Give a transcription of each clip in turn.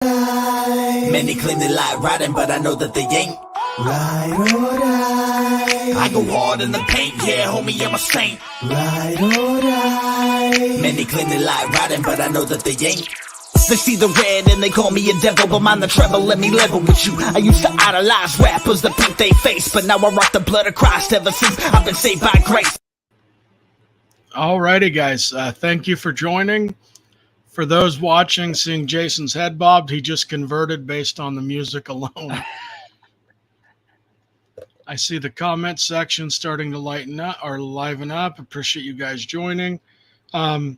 Many claim they like riding, but I know that they ain't. Ride or die. I go hard in the paint, yeah, homie, I'm a saint. Ride or die. Many claim they like riding, but I know that they ain't. They see the red and they call me a devil, but mind the treble, let me level with you. I used to idolize rappers that paint they face, but now I rock the blood of Christ ever since I've been saved by grace. Alrighty, guys, thank you for joining. For those watching, seeing Jason's head bobbed, he just converted based on the music alone. I see the comment section starting to lighten up or liven up. Appreciate you guys joining. I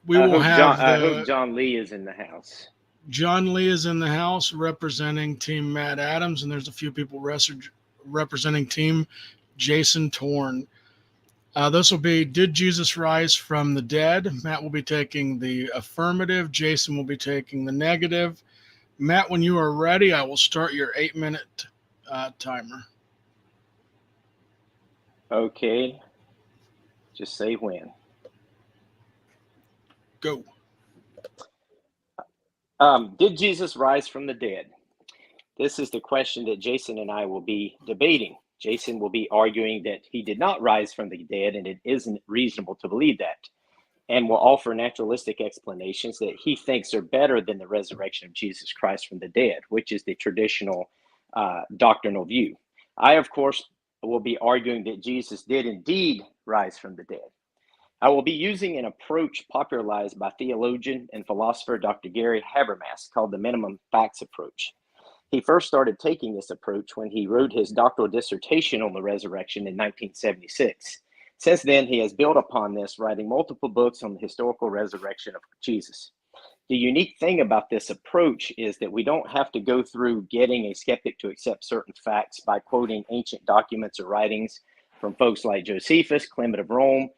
hope John Lee is in the house. John Lee is in the house representing Team Matt Adams, and there's a few people representing Team Jason Torn. This will be, did Jesus rise from the dead? Matt will be taking the affirmative. Jason will be taking the negative. Matt, when you are ready, I will start your 8-minute timer. Okay. Just say when. Go. Did Jesus rise from the dead? This is the question that Jason and I will be debating. Jason will be arguing that he did not rise from the dead, and it isn't reasonable to believe that, and will offer naturalistic explanations that he thinks are better than the resurrection of Jesus Christ from the dead, which is the traditional doctrinal view. I, of course, will be arguing that Jesus did indeed rise from the dead. I will be using an approach popularized by theologian and philosopher Dr. Gary Habermas called the minimum facts approach. He first started taking this approach when he wrote his doctoral dissertation on the resurrection in 1976. Since then, he has built upon this, writing multiple books on the historical resurrection of Jesus. The unique thing about this approach is that we don't have to go through getting a skeptic to accept certain facts by quoting ancient documents or writings from folks like Josephus, Clement of Rome,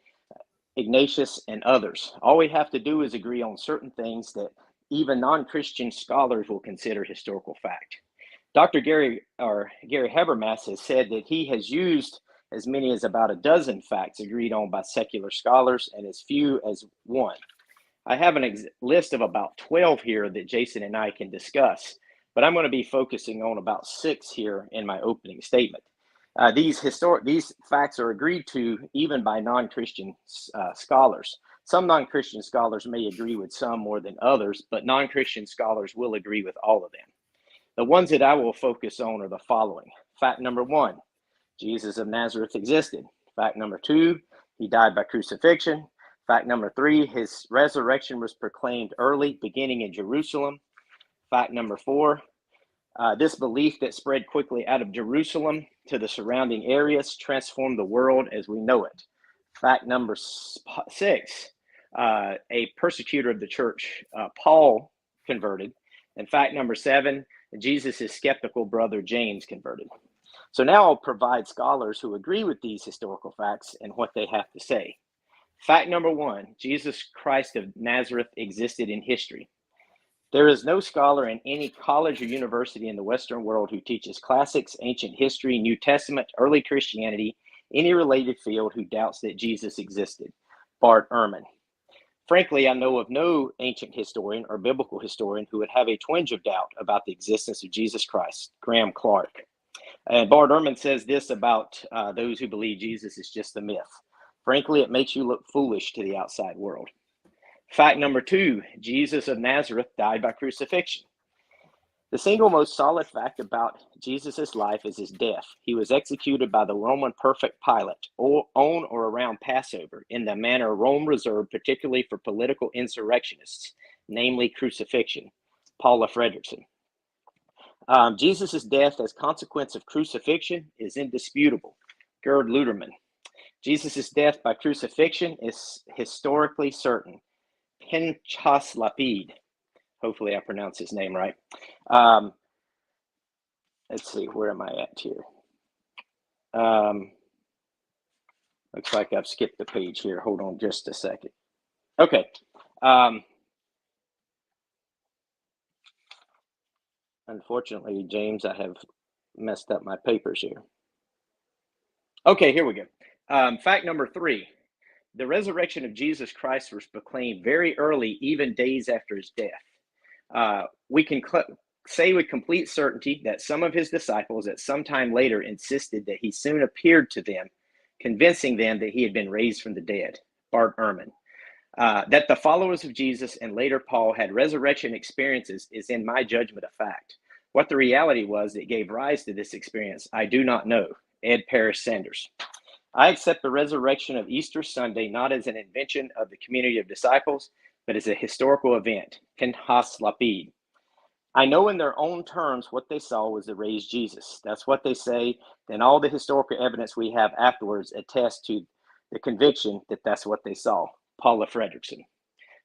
Ignatius, and others. All we have to do is agree on certain things that even non-Christian scholars will consider historical fact. Dr. Gary Habermas has said that he has used as many as about a dozen facts agreed on by secular scholars and as few as one. I have a list of about 12 here that Jason and I can discuss, but I'm going to be focusing on about 6 here in my opening statement. These facts are agreed to even by non-Christian scholars. Some non-Christian scholars may agree with some more than others, but non-Christian scholars will agree with all of them. The ones that I will focus on are the following. Fact number 1, Jesus of Nazareth existed. Fact number 2, he died by crucifixion. Fact number 3, his resurrection was proclaimed early, beginning in Jerusalem. Fact number 4, this belief that spread quickly out of Jerusalem to the surrounding areas transformed the world as we know it. Fact number 6, a persecutor of the church, Paul, converted. And fact number 7, Jesus' skeptical brother James converted. So now I'll provide scholars who agree with these historical facts and what they have to say. Fact number 1, Jesus Christ of Nazareth existed in history. There is no scholar in any college or university in the Western world who teaches classics, ancient history, New Testament, early Christianity, any related field who doubts that Jesus existed. Bart Ehrman. Frankly, I know of no ancient historian or biblical historian who would have a twinge of doubt about the existence of Jesus Christ. Graham Clark. And Bart Ehrman says this about those who believe Jesus is just a myth. Frankly, it makes you look foolish to the outside world. Fact number 2, Jesus of Nazareth died by crucifixion. The single most solid fact about Jesus' life is his death. He was executed by the Roman prefect Pilate on or around Passover in the manner Rome reserved particularly for political insurrectionists, namely crucifixion. Paula Fredrickson. Jesus' death as consequence of crucifixion is indisputable. Gerd Luderman. Jesus' death by crucifixion is historically certain. Pinchas Lapid. Hopefully I pronounced his name right. Let's see, where am I at here? Looks like I've skipped the page here. Hold on just a second. Okay. Unfortunately, James, I have messed up my papers here. Okay, here we go. Fact number 3. The resurrection of Jesus Christ was proclaimed very early, even days after his death. We can say with complete certainty that some of his disciples at some time later insisted that he soon appeared to them, convincing them that he had been raised from the dead. Bart Ehrman. That the followers of Jesus and later Paul had resurrection experiences is, in my judgment, a fact. What the reality was that gave rise to this experience, I do not know. Ed Parrish Sanders. I accept the resurrection of Easter Sunday not as an invention of the community of disciples, but as a historical event. Pinhas Lapid. I know in their own terms what they saw was the raised Jesus. That's what they say. Then all the historical evidence we have afterwards attests to the conviction that that's what they saw. Paula Fredrickson.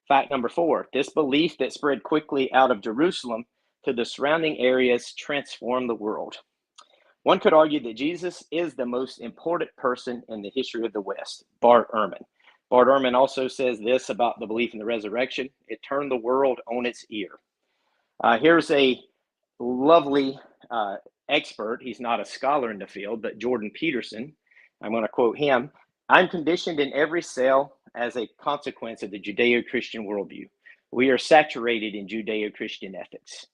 Fact number 4, this belief that spread quickly out of Jerusalem to the surrounding areas transformed the world. One could argue that Jesus is the most important person in the history of the West, Bart Ehrman. Bart Ehrman also says this about the belief in the resurrection: it turned the world on its ear. Here's a lovely expert. He's not a scholar in the field, but Jordan Peterson. I'm going to quote him. I'm conditioned in every cell as a consequence of the Judeo-Christian worldview. We are saturated in Judeo-Christian ethics.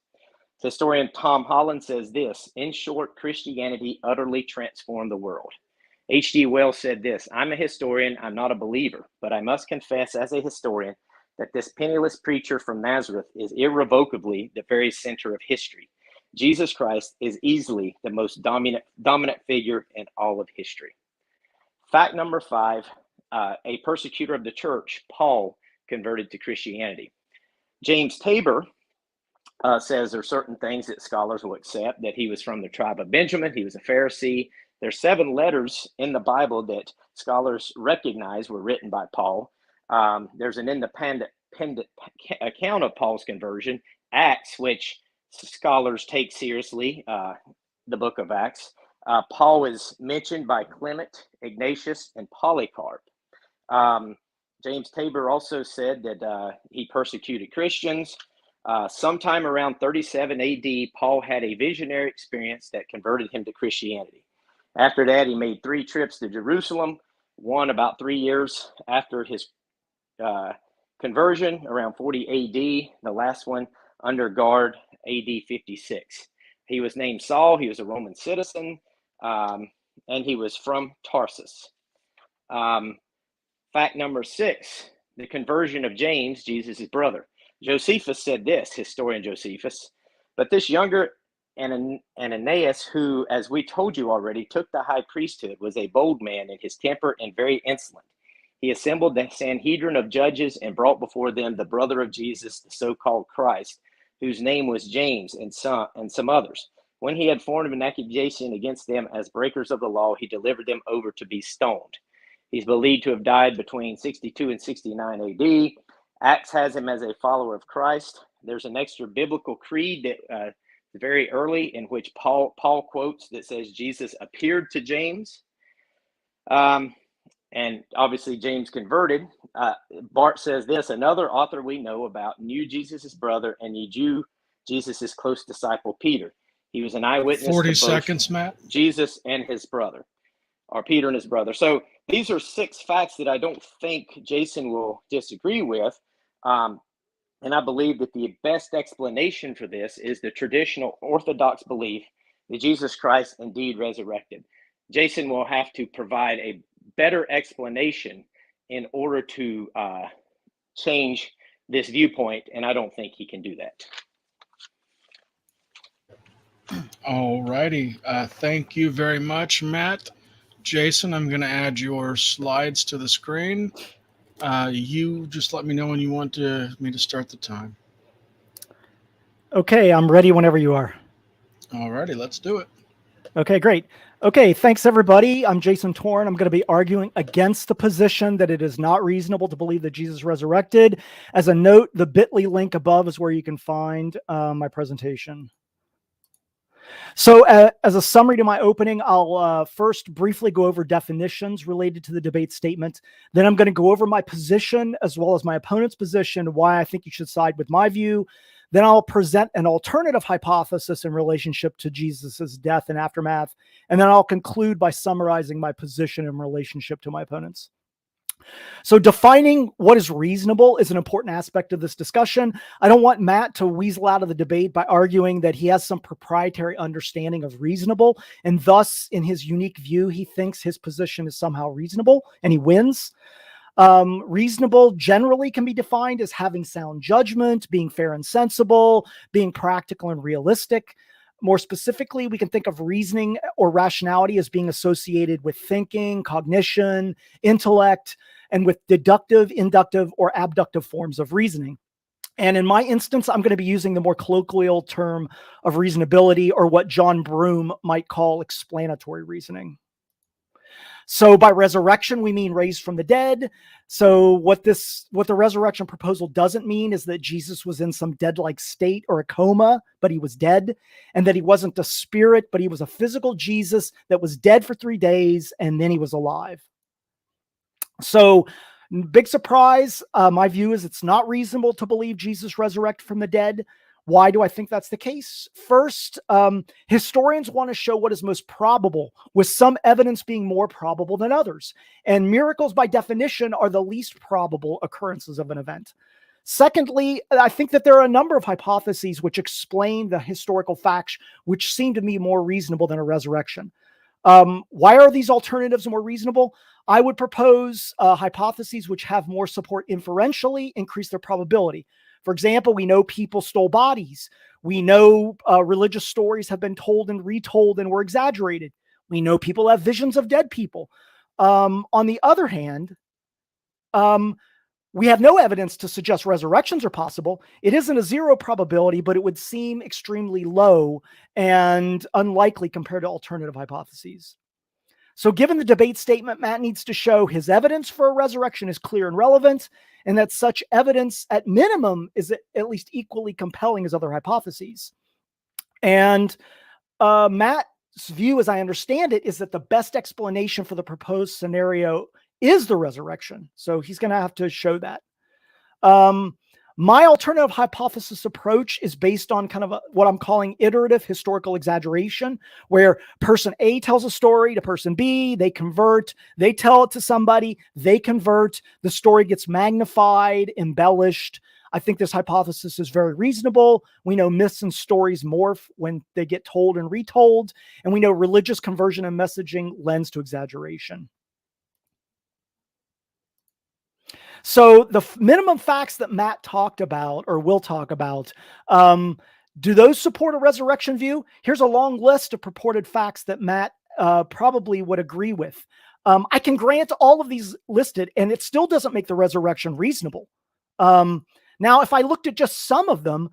Historian Tom Holland says this: in short, Christianity utterly transformed the world. H.G. Wells said this: I'm a historian, I'm not a believer, but I must confess as a historian that this penniless preacher from Nazareth is irrevocably the very center of history. Jesus Christ is easily the most dominant figure in all of history. Fact number 5, a persecutor of the church, Paul, converted to Christianity. James Tabor says there are certain things that scholars will accept, that he was from the tribe of Benjamin, he was a Pharisee. There's 7 letters in the Bible that scholars recognize were written by Paul. There's an independent account of Paul's conversion, Acts, which scholars take seriously, the book of Acts. Paul is mentioned by Clement, Ignatius, and Polycarp. James Tabor also said that he persecuted Christians. Sometime around 37 AD, Paul had a visionary experience that converted him to Christianity. After that, he made 3 trips to Jerusalem, one about 3 years after his conversion, around 40 AD, the last one under guard, AD 56. He was named Saul, he was a Roman citizen, and he was from Tarsus. Fact number 6, the conversion of James, Jesus' brother. Josephus said this, historian Josephus, but this younger Ananias, who, as we told you already, took the high priesthood, was a bold man in his temper and very insolent. He assembled the Sanhedrin of judges and brought before them the brother of Jesus, the so-called Christ, whose name was James, and some others. When he had formed an accusation against them as breakers of the law, he delivered them over to be stoned. He's believed to have died between 62 and 69 AD. Acts has him as a follower of Christ. There's an extra biblical creed that very early in which Paul quotes that says Jesus appeared to James. And obviously James converted. Bart says this: another author we know about knew Jesus' brother and knew Jesus' close disciple Peter. He was an eyewitness 40 to seconds, Matt. Jesus and his brother, or Peter and his brother. So these are 6 facts that I don't think Jason will disagree with. And I believe that the best explanation for this is the traditional Orthodox belief that Jesus Christ indeed resurrected. Jason will have to provide a better explanation in order to change this viewpoint, and I don't think he can do that. All righty. Thank you very much, Matt. Jason, I'm going to add your slides to the screen. You just let me know when you want me to start the time. Okay, I'm ready whenever you are. All righty, let's do it. Okay, great. Okay, thanks everybody. I'm Jason Torn. I'm going to be arguing against the position that it is not reasonable to believe that Jesus resurrected. As a note, the bit.ly link above is where you can find my presentation. So as a summary to my opening, I'll first briefly go over definitions related to the debate statement. Then I'm going to go over my position as well as my opponent's position, why I think you should side with my view. Then I'll present an alternative hypothesis in relationship to Jesus's death and aftermath. And then I'll conclude by summarizing my position in relationship to my opponents. So defining what is reasonable is an important aspect of this discussion. I don't want Matt to weasel out of the debate by arguing that he has some proprietary understanding of reasonable, and thus, in his unique view, he thinks his position is somehow reasonable, and he wins. Reasonable generally can be defined as having sound judgment, being fair and sensible, being practical and realistic. More specifically, we can think of reasoning or rationality as being associated with thinking, cognition, intellect, and with deductive, inductive, or abductive forms of reasoning. And in my instance, I'm going to be using the more colloquial term of reasonability, or what John Broome might call explanatory reasoning. So by resurrection, we mean raised from the dead. So what the resurrection proposal doesn't mean is that Jesus was in some dead-like state or a coma, but he was dead, and that he wasn't a spirit, but he was a physical Jesus that was dead for 3 days, and then he was alive. So big surprise. My view is it's not reasonable to believe Jesus resurrected from the dead. Why do I think that's the case? First, historians want to show what is most probable, with some evidence being more probable than others. And miracles, by definition, are the least probable occurrences of an event. Secondly, I think that there are a number of hypotheses which explain the historical facts, which seem to me more reasonable than a resurrection. Why are these alternatives more reasonable? I would propose hypotheses which have more support inferentially, increase their probability. For example, we know people stole bodies. We know religious stories have been told and retold and were exaggerated. We know people have visions of dead people. On the other hand, we have no evidence to suggest resurrections are possible. It isn't a zero probability, but it would seem extremely low and unlikely compared to alternative hypotheses. So given the debate statement, Matt needs to show his evidence for a resurrection is clear and relevant, and that such evidence at minimum is at least equally compelling as other hypotheses. And Matt's view, as I understand it, is that the best explanation for the proposed scenario is the resurrection. So he's going to have to show that. My alternative hypothesis approach is based on kind of what I'm calling iterative historical exaggeration, where person A tells a story to person B, they convert, they tell it to somebody, they convert, the story gets magnified, embellished. I think this hypothesis is very reasonable. We know myths and stories morph when they get told and retold, and we know religious conversion and messaging lends to exaggeration. So the minimum facts that Matt talked about, or will talk about, do those support a resurrection view? Here's a long list of purported facts that Matt probably would agree with. I can grant all of these listed, and it still doesn't make the resurrection reasonable. Now, if I looked at just some of them,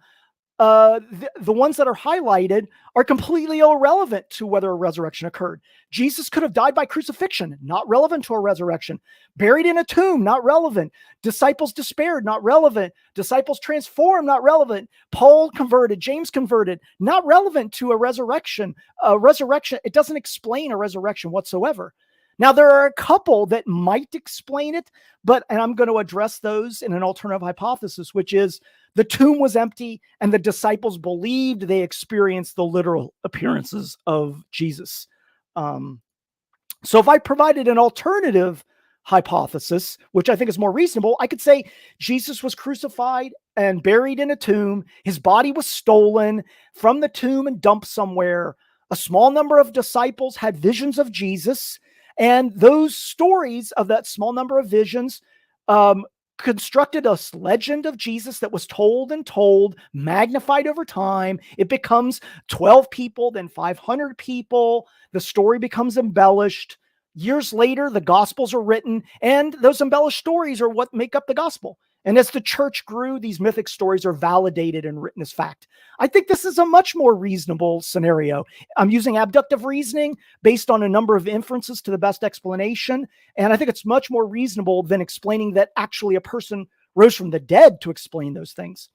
the ones that are highlighted are completely irrelevant to whether a resurrection occurred. Jesus could have died by crucifixion, not relevant to a resurrection. Buried in a tomb, not relevant. Disciples despaired, not relevant. Disciples transformed, not relevant. Paul converted, James converted, not relevant to a resurrection. It doesn't explain a resurrection whatsoever. Now, there are a couple that might explain it, and I'm going to address those in an alternative hypothesis, which is the tomb was empty and the disciples believed they experienced the literal appearances of Jesus. So if I provided an alternative hypothesis, which I think is more reasonable, I could say Jesus was crucified and buried in a tomb. His body was stolen from the tomb and dumped somewhere. A small number of disciples had visions of Jesus. And those stories of that small number of visions constructed a legend of Jesus that was told and told, magnified over time. It becomes 12 people, then 500 people. The story becomes embellished. Years later, the Gospels are written, and those embellished stories are what make up the Gospel. And as the church grew, these mythic stories are validated and written as fact. I think this is a much more reasonable scenario. I'm using abductive reasoning based on a number of inferences to the best explanation. And I think it's much more reasonable than explaining that actually a person rose from the dead to explain those things.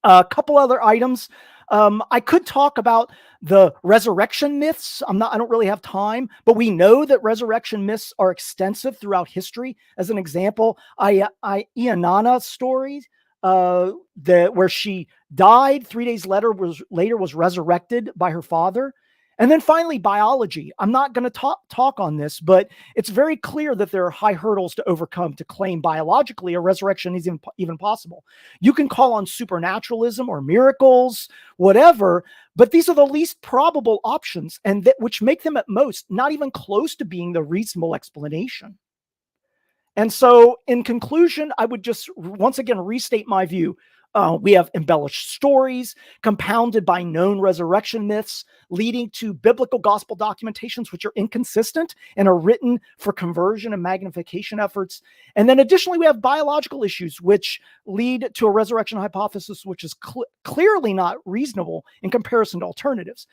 A couple other items. I could talk about the resurrection myths. I don't really have time, but we know that resurrection myths are extensive throughout history. As an example, Inanna story, where she died 3 days later was resurrected by her father. And then finally, biology. I'm not going to talk on this, but it's very clear that there are high hurdles to overcome to claim biologically a resurrection is even possible. You can call on supernaturalism or miracles, whatever, but these are the least probable options, and which make them at most not even close to being the reasonable explanation. And so in conclusion, I would just once again restate my view. We have embellished stories compounded by known resurrection myths, leading to biblical gospel documentations which are inconsistent and are written for conversion and magnification efforts. And then additionally, we have biological issues which lead to a resurrection hypothesis which is clearly not reasonable in comparison to alternatives.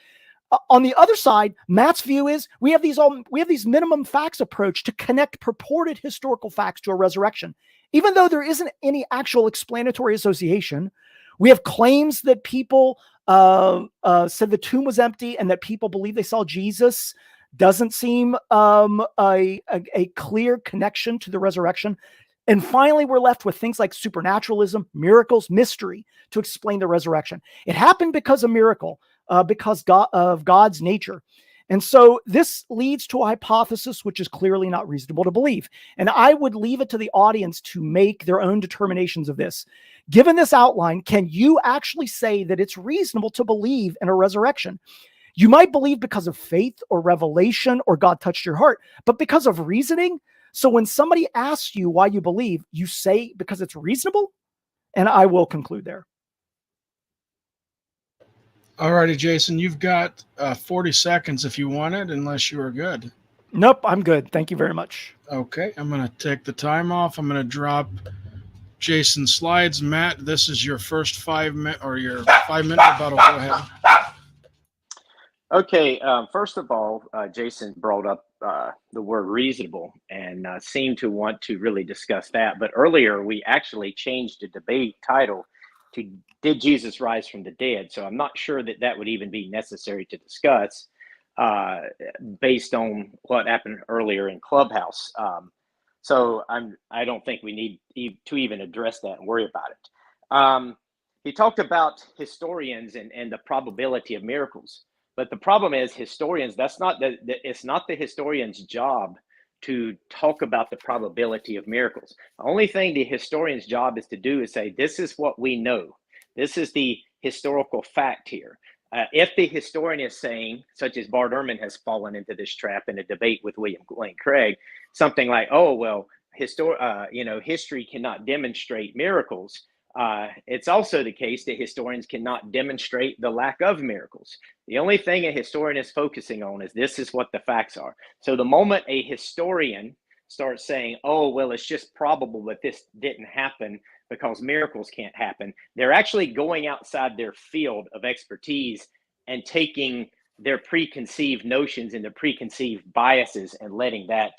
On the other side, Matt's view is we have these minimum facts approach to connect purported historical facts to a resurrection. Even though there isn't any actual explanatory association, we have claims that people said the tomb was empty and that people believe they saw Jesus. Doesn't seem a clear connection to the resurrection. And finally, we're left with things like supernaturalism, miracles, mystery to explain the resurrection. It happened because of miracle, because of God's nature. And so this leads to a hypothesis which is clearly not reasonable to believe. And I would leave it to the audience to make their own determinations of this. Given this outline, can you actually say that it's reasonable to believe in a resurrection? You might believe because of faith or revelation or God touched your heart, but because of reasoning. So when somebody asks you why you believe, you say because it's reasonable. And I will conclude there. All righty, Jason, you've got 40 seconds if you want it, unless you are good. Nope, I'm good. Thank you very much. Okay, I'm going to take the time off. I'm going to drop Jason's slides. Matt, this is your first 5 minute or your 5-minute rebuttal. Go ahead. Okay, first of all, Jason brought up the word reasonable and seemed to want to really discuss that. But earlier, we actually changed the debate title to Did Jesus Rise from the Dead? So I'm not sure that that would even be necessary to discuss based on what happened earlier in Clubhouse. So I don't think we need to even address that and worry about it. He talked about historians and the probability of miracles. But the problem is historians, it's not the historian's job to talk about the probability of miracles. The only thing the historian's job is to do is say, this is what we know. This is the historical fact here. If the historian is saying, such as Bart Ehrman has fallen into this trap in a debate with William Lane Craig, something like, oh, well, history cannot demonstrate miracles. It's also the case that historians cannot demonstrate the lack of miracles. The only thing a historian is focusing on is this is what the facts are. So the moment a historian starts saying, oh, well, it's just probable that this didn't happen because miracles can't happen, they're actually going outside their field of expertise and taking their preconceived notions and their preconceived biases and letting that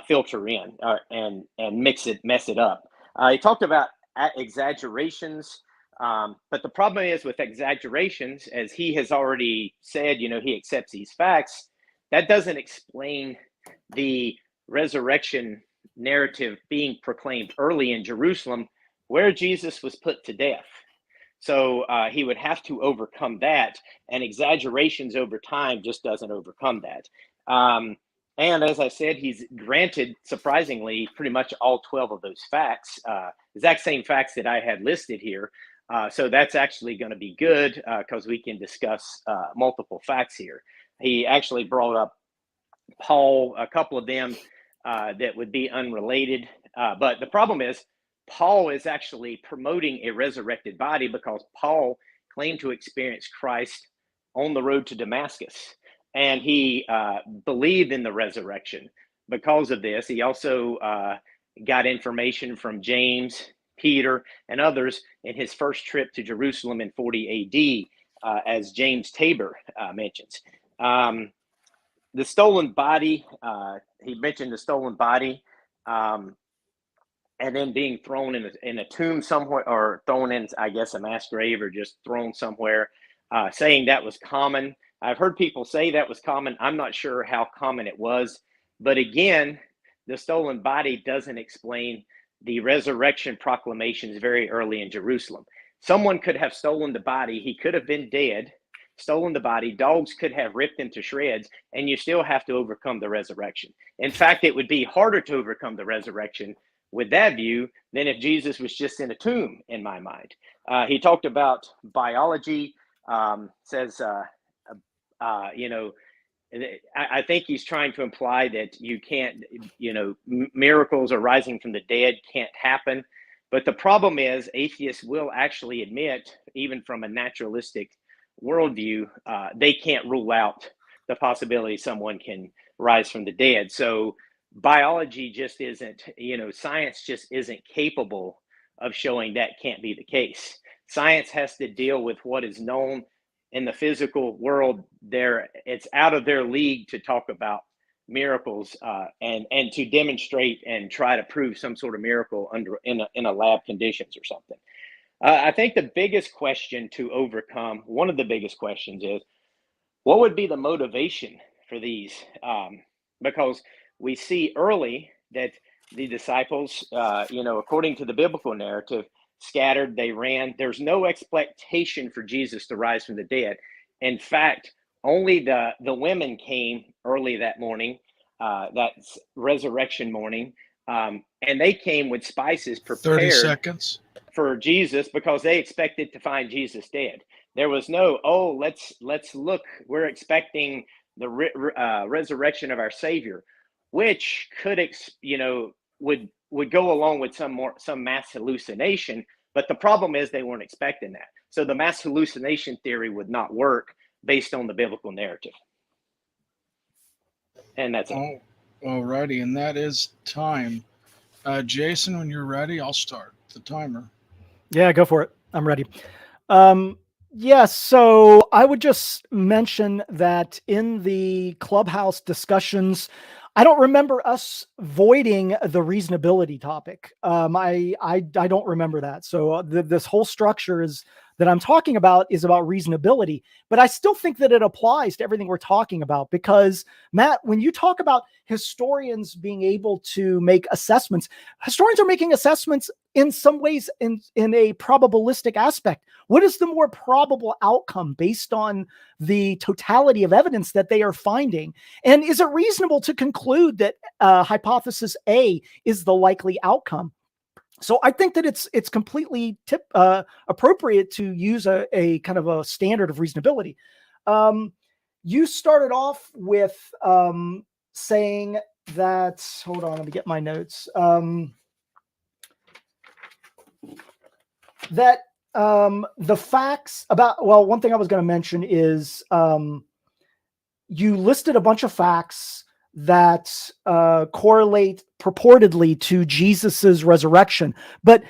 filter in and mess it up. He talked about exaggerations, but the problem is with exaggerations, as he has already said, he accepts these facts. That doesn't explain the resurrection narrative being proclaimed early in Jerusalem, where Jesus was put to death. So he would have to overcome that, and exaggerations over time just doesn't overcome that. And as I said, he's granted, surprisingly, pretty much all 12 of those facts, exact same facts that I had listed here. So that's actually going to be good because we can discuss multiple facts here. He actually brought up Paul, a couple of them that would be unrelated. But the problem is Paul is actually promoting a resurrected body because Paul claimed to experience Christ on the road to Damascus. And he believed in the resurrection. Because of this, he also got information from James, Peter, and others in his first trip to Jerusalem in 40 AD, as James Tabor mentions. The stolen body, he mentioned the stolen body, and then being thrown in a tomb somewhere, or thrown in, I guess, a mass grave, or just thrown somewhere, saying that was common. I've heard people say that was common. I'm not sure how common it was. But again, the stolen body doesn't explain the resurrection proclamations very early in Jerusalem. Someone could have stolen the body. He could have been dead, stolen the body, dogs could have ripped him to shreds, and you still have to overcome the resurrection. In fact, it would be harder to overcome the resurrection with that view than if Jesus was just in a tomb, in my mind. He talked about biology, says, I think he's trying to imply that you can't, miracles or rising from the dead can't happen. But the problem is atheists will actually admit, even from a naturalistic worldview, they can't rule out the possibility someone can rise from the dead. So biology just isn't, science just isn't capable of showing that can't be the case. Science has to deal with what is known in the physical world. It's out of their league to talk about miracles and to demonstrate and try to prove some sort of miracle in a lab conditions or something. I think the biggest question to overcome, one of the biggest questions, is what would be the motivation for these? Because we see early that the disciples, according to the biblical narrative, scattered, they ran. There's no expectation for Jesus to rise from the dead. In fact, only the women came early that morning, that's resurrection morning, and they came with spices prepared 30 seconds for Jesus because they expected to find Jesus dead. There was no, let's look, we're expecting the resurrection of our Savior, which could, would go along with some mass hallucination. But the problem is they weren't expecting that. So the mass hallucination theory would not work based on the biblical narrative. And that's it. All righty, and that is time. Jason, when you're ready, I'll start the timer. Yeah, go for it. I'm ready. So I would just mention that in the Clubhouse discussions, I don't remember us voiding the reasonability topic. I don't remember that. So this whole structure that I'm talking about is about reasonability, but I still think that it applies to everything we're talking about because, Matt, when you talk about historians being able to make assessments, historians are making assessments in some ways in a probabilistic aspect. What is the more probable outcome based on the totality of evidence that they are finding? And is it reasonable to conclude that hypothesis A is the likely outcome? So I think that it's completely appropriate to use a kind of a standard of reasonability. You started off with saying that, hold on, let me get my notes. That the facts about, one thing I was going to mention is you listed a bunch of facts that correlate purportedly to Jesus's resurrection. But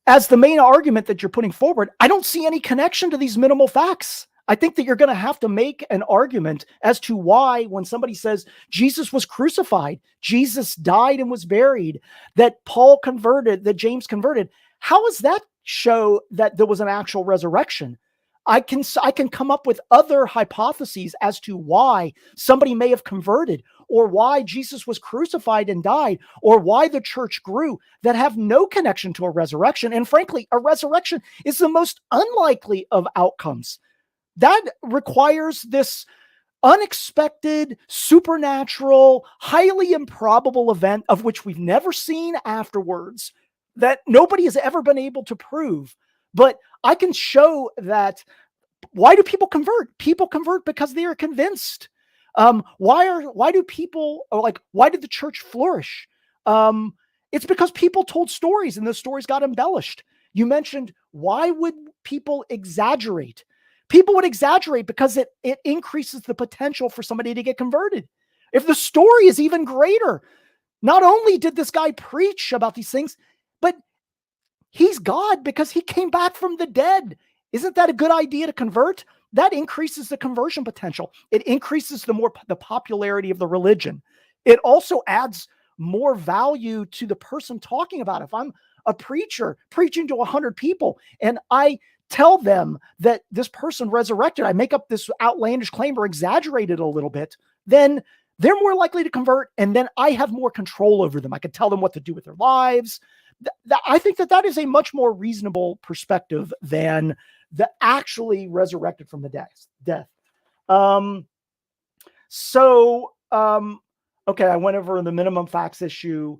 as the main argument that you're putting forward, I don't see any connection to these minimal facts. I think that you're going to have to make an argument as to why, when somebody says Jesus was crucified, Jesus died and was buried, that Paul converted, that James converted, how does that show that there was an actual resurrection? I can come up with other hypotheses as to why somebody may have converted, or why Jesus was crucified and died, or why the church grew, that have no connection to a resurrection. And frankly, a resurrection is the most unlikely of outcomes. That requires this unexpected, supernatural, highly improbable event of which we've never seen afterwards, that nobody has ever been able to prove. But I can show that. Why do people convert? People convert because they are convinced. Why did the church flourish? It's because people told stories and the stories got embellished. You mentioned, why would people exaggerate? People would exaggerate because it increases the potential for somebody to get converted. If the story is even greater, not only did this guy preach about these things, but he's God because he came back from the dead. Isn't that a good idea to convert? That increases the conversion potential. It increases the popularity of the religion. It also adds more value to the person talking about it. If I'm a preacher preaching to 100 people and I tell them that this person resurrected, I make up this outlandish claim or exaggerate it a little bit, then they're more likely to convert, and then I have more control over them. I can tell them what to do with their lives. I think that is a much more reasonable perspective than that actually resurrected from the death. Okay, I went over the minimum facts issue.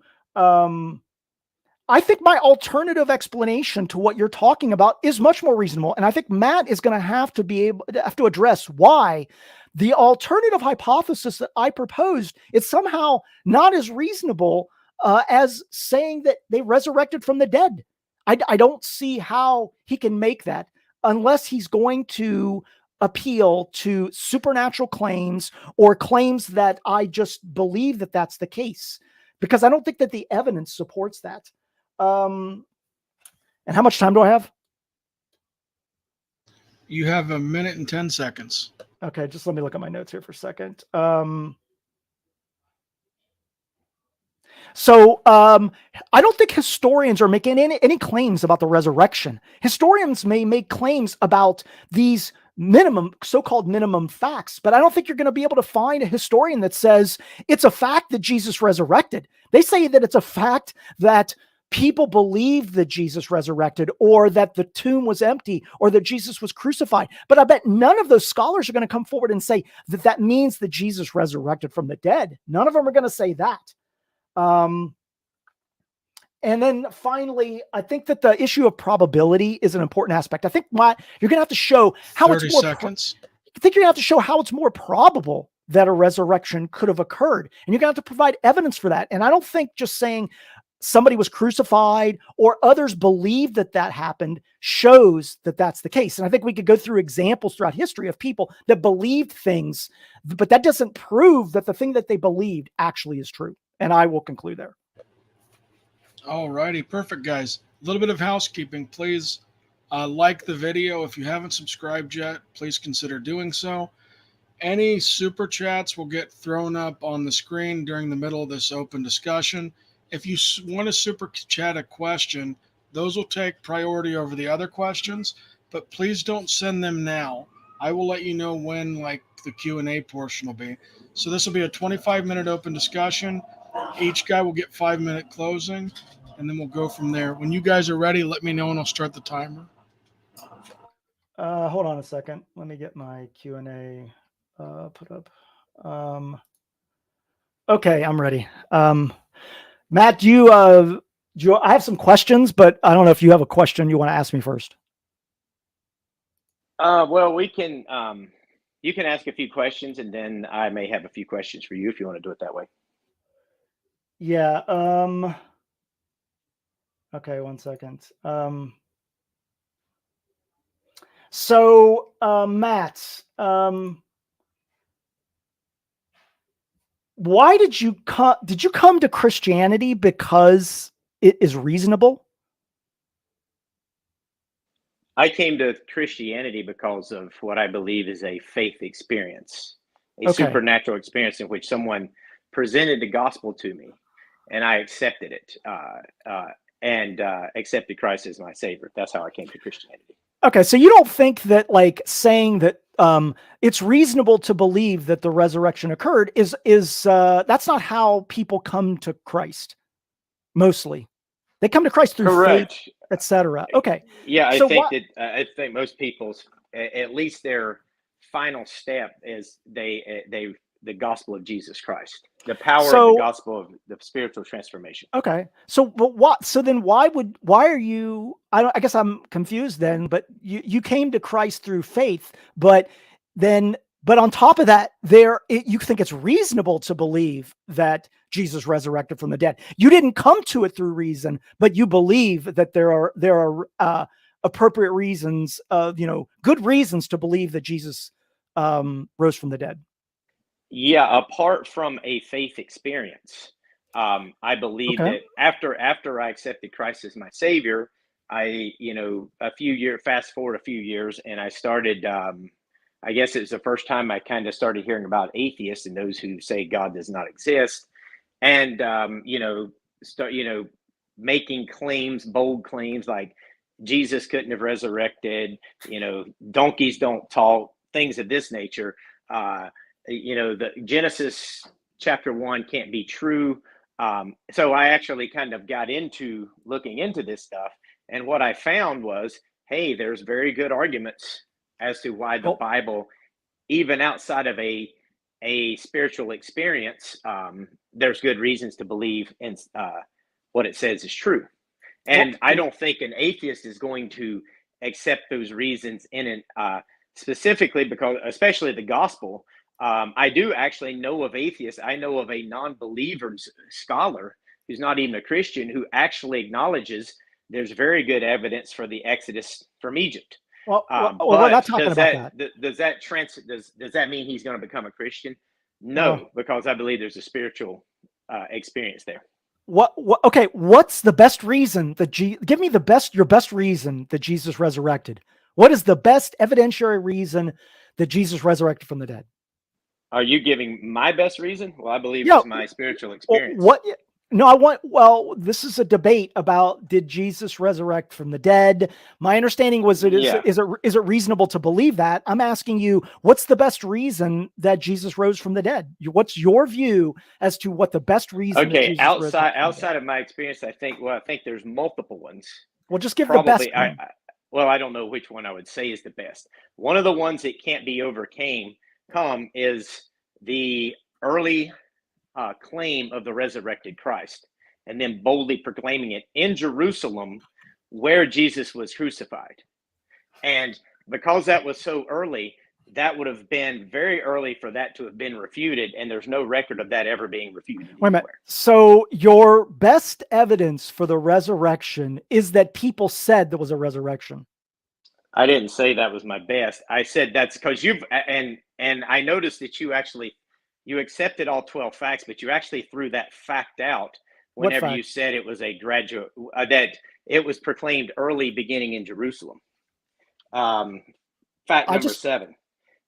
I think my alternative explanation to what you're talking about is much more reasonable. And I think Matt is going to have to address why the alternative hypothesis that I proposed is somehow not as reasonable as saying that they resurrected from the dead. I don't see how he can make that unless he's going to appeal to supernatural claims or claims that I just believe that that's the case, because I don't think that the evidence supports that. And how much time do I have? You have 1 minute and 10 seconds. Okay, just let me look at my notes here for a second. I don't think historians are making any claims about the resurrection. Historians may make claims about these so-called minimum facts, but I don't think you're going to be able to find a historian that says it's a fact that Jesus resurrected. They say that it's a fact that people believe that Jesus resurrected, or that the tomb was empty, or that Jesus was crucified. But I bet none of those scholars are going to come forward and say that that means that Jesus resurrected from the dead. None of them are going to say that. And then finally, I think that the issue of probability is an important aspect. I think you're going to have to show how 30 it's more. seconds. I think you're going to have to show how it's more probable that a resurrection could have occurred, and you're going to have to provide evidence for that. And I don't think just saying somebody was crucified or others believe that that happened shows that that's the case. And I think we could go through examples throughout history of people that believed things, but that doesn't prove that the thing that they believed actually is true. And I will conclude there. All righty. Perfect, guys. A little bit of housekeeping. Please like the video. If you haven't subscribed yet, please consider doing so. Any super chats will get thrown up on the screen during the middle of this open discussion. If you want to super chat a question, those will take priority over the other questions, but please don't send them now. I will let you know when the Q&A portion will be. So this will be a 25-minute open discussion. Each guy will get 5-minute closing, and then we'll go from there. When you guys are ready, let me know and I'll start the timer. Hold on a second. Let me get my Q&A put up. Okay, I'm ready. Matt, I have some questions, but I don't know if you have a question you want to ask me first. Well, we can, you can ask a few questions, and then I may have a few questions for you if you want to do it that way. Yeah. Okay, one second. Matt, why did you come to Christianity because it is reasonable? I came to Christianity because of what I believe is a faith experience, a supernatural experience in which someone presented the gospel to me, and I accepted it, and accepted Christ as my Savior. That's how I came to Christianity. Okay, so you don't think that saying that it's reasonable to believe that the resurrection occurred is that's not how people come to Christ. Mostly, they come to Christ through faith, etc. Okay. Yeah, I think most people's, at least their final step is the gospel of Jesus Christ, the power of the gospel of the spiritual transformation. Okay. So why are you, I guess I'm confused then, but you came to Christ through faith, but on top of that, you think it's reasonable to believe that Jesus resurrected from the dead. You didn't come to it through reason, but you believe that there are appropriate reasons, good reasons to believe that Jesus rose from the dead. Yeah, apart from a faith experience, I believe that after I accepted Christ as my Savior, fast forward a few years, and I started. I guess it's the first time I kind of started hearing about atheists and those who say God does not exist, and start making claims, bold claims like Jesus couldn't have resurrected. Donkeys don't talk, things of this nature. The Genesis chapter 1 can't be true. So I actually kind of got into looking into this stuff. And what I found was, hey, there's very good arguments as to why the Well, Bible, even outside of a spiritual experience, there's good reasons to believe in what it says is true. And I don't think an atheist is going to accept those reasons in it, specifically because, especially the gospel. I do actually know of atheists. I know of a non-believer scholar who's not even a Christian who actually acknowledges there's very good evidence for the Exodus from Egypt. well, we're not talking does about that, does that mean he's going to become a Christian? No. No, because I believe there's a spiritual experience there. Okay, what's the best reason that give me your best reason that Jesus resurrected? What is the best evidentiary reason that Jesus resurrected from the dead? Are you giving my best reason? Well, I believe Yeah. it's my spiritual experience. No, this is a debate about, did Jesus resurrect from the dead? My understanding was is it reasonable to believe that? I'm asking you, what's the best reason that Jesus rose from the dead? What's your view as to what the best reason? Okay, that Jesus outside of my experience, I think there's multiple ones. Well, just give Probably, the best one. I don't know which one I would say is the best. One of the ones that can't be overcome is the early claim of the resurrected Christ, and then boldly proclaiming it in Jerusalem where Jesus was crucified. And because that was so early, that would have been very early for that to have been refuted, and there's no record of that ever being refuted anywhere. Wait a minute. So your best evidence for the resurrection is that people said there was a resurrection. I didn't say that was my best. I said that's because and I noticed that you accepted all 12 facts, but you actually threw that fact out whenever you said it was that it was proclaimed early beginning in Jerusalem. Fact number 7.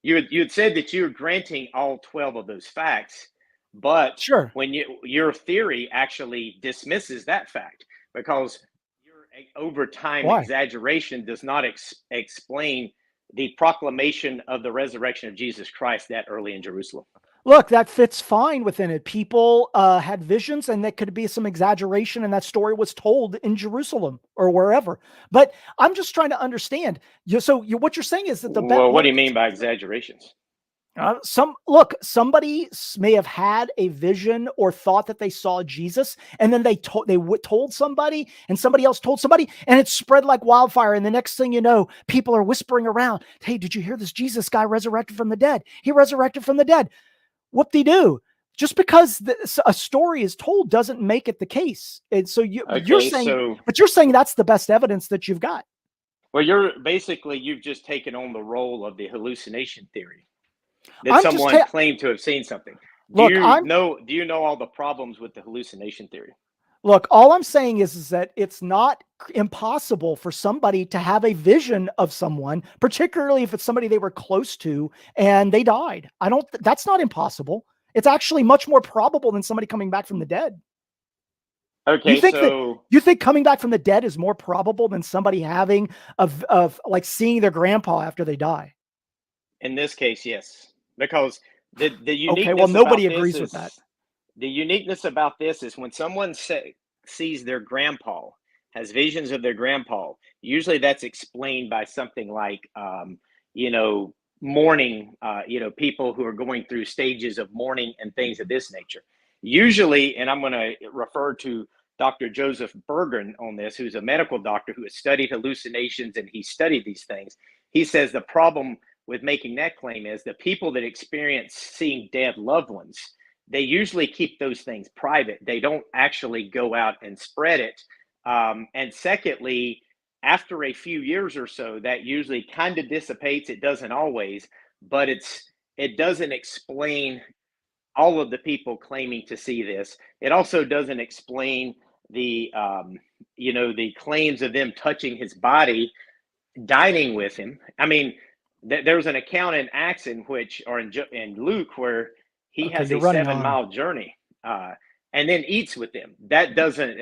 You had said that you're granting all 12 of those facts, but sure, when your theory actually dismisses that fact, because your over time exaggeration does not explain the proclamation of the resurrection of Jesus Christ that early in Jerusalem. Look, that fits fine within it. People had visions, and that could be some exaggeration, and that story was told in Jerusalem or wherever. But I'm just trying to understand. What you're saying is that what do you mean by exaggerations? Somebody may have had a vision or thought that they saw Jesus, and then they told somebody, and somebody else told somebody, and it spread like wildfire. And the next thing you know, people are whispering around, "Hey, did you hear this Jesus guy resurrected from the dead? He resurrected from the dead." Whoop-de-doo. Just because a story is told doesn't make it the case. And so you're saying that's the best evidence that you've got. Well, you've just taken on the role of the hallucination theory. That someone claimed to have seen something. Do you know all the problems with the hallucination theory? Look, all I'm saying is that it's not impossible for somebody to have a vision of someone, particularly if it's somebody they were close to and they died. That's not impossible. It's actually much more probable than somebody coming back from the dead. Okay, you think coming back from the dead is more probable than somebody having of like seeing their grandpa after they die? In this case, yes, because the uniqueness. Okay, well, nobody agrees with that. The uniqueness about this is when someone sees their grandpa, has visions of their grandpa, usually that's explained by something like, mourning, people who are going through stages of mourning and things of this nature. Usually, and I'm going to refer to Dr. Joseph Bergen on this, who's a medical doctor who has studied hallucinations and he studied these things. He says the problem with making that claim is the people that experience seeing dead loved ones, they usually keep those things private. They don't actually go out and spread it. And secondly, after a few years or so, that usually kind of dissipates. It doesn't always, but it doesn't explain all of the people claiming to see this. It also doesn't explain the claims of them touching his body, dining with him. I mean, there's an account in Acts in Luke where he has a 7-mile journey and then eats with them. That doesn't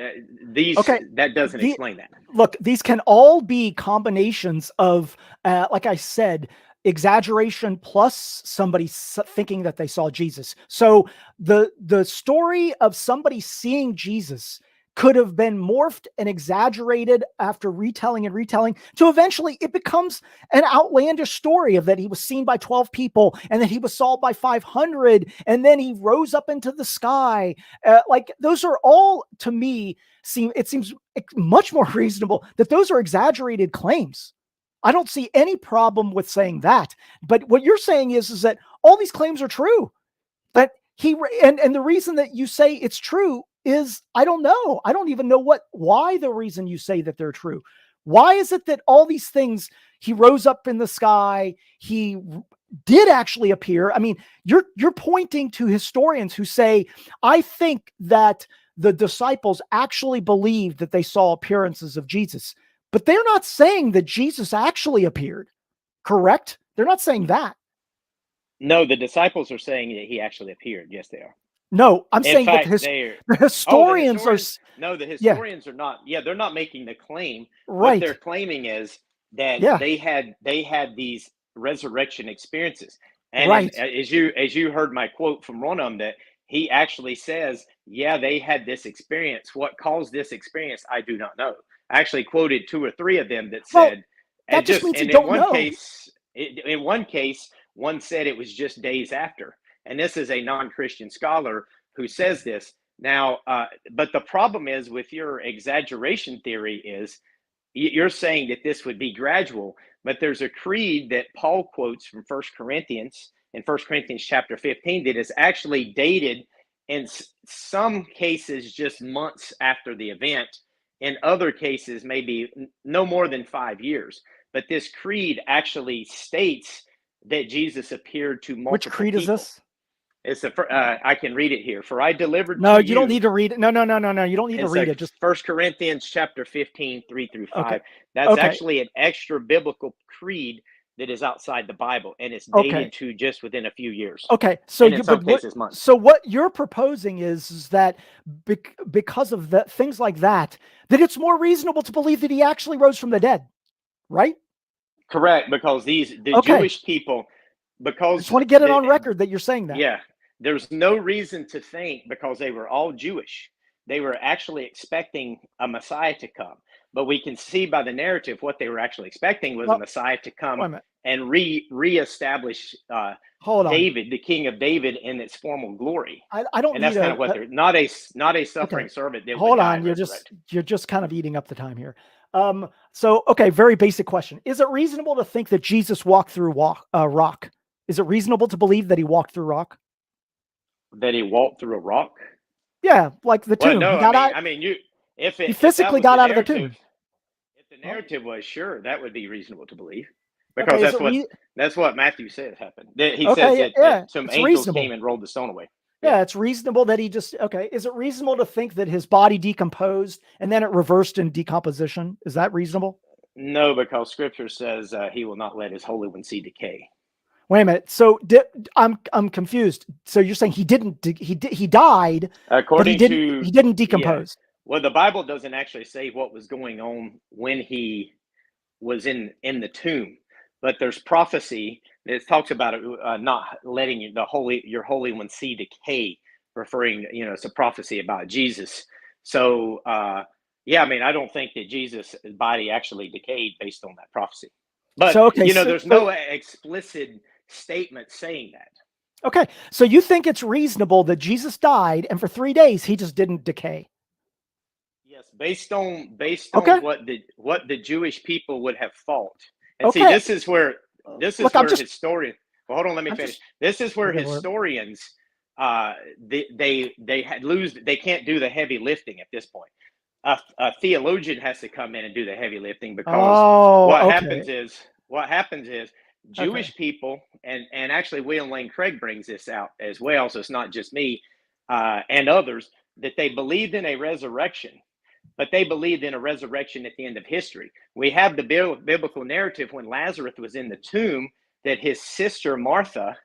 explain that. Look, these can all be combinations of, like I said, exaggeration plus somebody thinking that they saw Jesus. So the story of somebody seeing Jesus could have been morphed and exaggerated after retelling and retelling to eventually it becomes an outlandish story of that he was seen by 12 people and that he was saw by 500 and then he rose up into the sky. Like those are all, to me, seems much more reasonable that those are exaggerated claims. I don't see any problem with saying that. But what you're saying is that all these claims are true. That and the reason that you say it's true is, I don't know. I don't even know why the reason you say that they're true. Why is it that all these things, he rose up in the sky, he did actually appear? I mean, you're pointing to historians who say, I think that the disciples actually believed that they saw appearances of Jesus, but they're not saying that Jesus actually appeared, correct? They're not saying that. No, the disciples are saying that he actually appeared. Yes, they are. No, I'm saying fact, that the historians are. No, the historians are not. Yeah, they're not making the claim. Right. What they're claiming is that they had these resurrection experiences. And right. as you heard my quote from one of them, that he actually says, yeah, they had this experience. What caused this experience, I do not know. I actually quoted 2 or 3 of them that said, that just means you don't know. In one case, one said it was just days after. And this is a non-Christian scholar who says this. Now, but the problem is with your exaggeration theory is you're saying that this would be gradual, but there's a creed that Paul quotes from 1 Corinthians, in 1 Corinthians chapter 15, that is actually dated in some cases just months after the event. In other cases, maybe no more than 5 years. But this creed actually states that Jesus appeared to multiple Which creed people. Is this? It's I can read it here. For I delivered No, to you don't need to read it. No. You don't need to read it. Just 1 Corinthians chapter 15, 3 through 5. Okay. That's actually an extra biblical creed that is outside the Bible, and it's dated to just within a few years. Okay, so in some cases months. So what you're proposing is that because of things like that it's more reasonable to believe that he actually rose from the dead, right? Correct, because the Jewish people, because I just want to get it on record that you're saying that. Yeah, there's no reason to think, because they were all Jewish, they were actually expecting a Messiah to come. But we can see by the narrative what they were actually expecting was a Messiah to come and reestablish David, the king of David, in its formal glory. I don't. And that's kind of what they're not a suffering servant. That Hold on, you're just kind of eating up the time here. So very basic question: is it reasonable to think that Jesus walked through rock? Is it reasonable to believe that he walked through rock? That he walked through a rock? Yeah, like the tomb. No, he physically got out of the tomb. If the narrative was, sure, that would be reasonable to believe, because that's what Matthew says happened. He says that some angels came and rolled the stone away. Yeah, it's reasonable that he just Is it reasonable to think that his body decomposed and then it reversed in decomposition? Is that reasonable? No, because Scripture says he will not let his Holy One see decay. Wait a minute. So I'm confused. So you're saying he died, according to he didn't decompose. Yeah. Well, the Bible doesn't actually say what was going on when he was in the tomb, but there's prophecy that talks about it, not letting your Holy One see decay, referring, it's a prophecy about Jesus. So, I don't think that Jesus' body actually decayed based on that prophecy. But there's no explicit statement saying that. Okay, so you think it's reasonable that Jesus died and for 3 days he just didn't decay? Yes, based on what the Jewish people would have thought. And see, this is where historians. Well, hold on, let me finish. This is where historians they can't do the heavy lifting at this point. A theologian has to come in and do the heavy lifting, because what happens is Jewish people, and actually William Lane Craig brings this out as well, so it's not just me and others, that they believed in a resurrection, but they believed in a resurrection at the end of history. We have the biblical narrative when Lazarus was in the tomb, that his sister Martha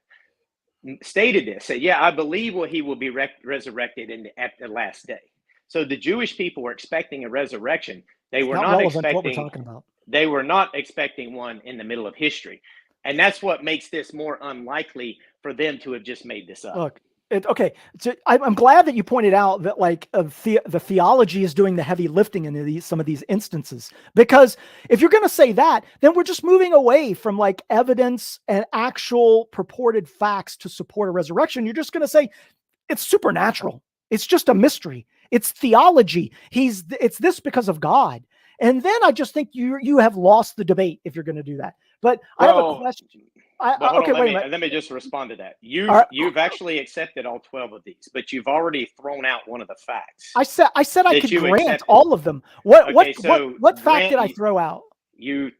stated this, said, yeah, I believe he will be resurrected at the last day. So the Jewish people were expecting a resurrection. They were not expecting what we're talking about. They were not expecting one in the middle of history. And that's what makes this more unlikely for them to have just made this up. Look, Okay, so I'm glad that you pointed out that like the theology is doing the heavy lifting in some of these instances, because if you're going to say that, then we're just moving away from like evidence and actual purported facts to support a resurrection. You're just going to say it's supernatural. It's just a mystery. It's theology. It's this because of God. And then I just think you have lost the debate if you're going to do that. But I have a question. Okay, wait a minute. Let me just respond to that. All You've actually accepted all 12 of these, but you've already thrown out one of the facts. I said I could grant accepted. all of them. What fact Grant, did I throw out? You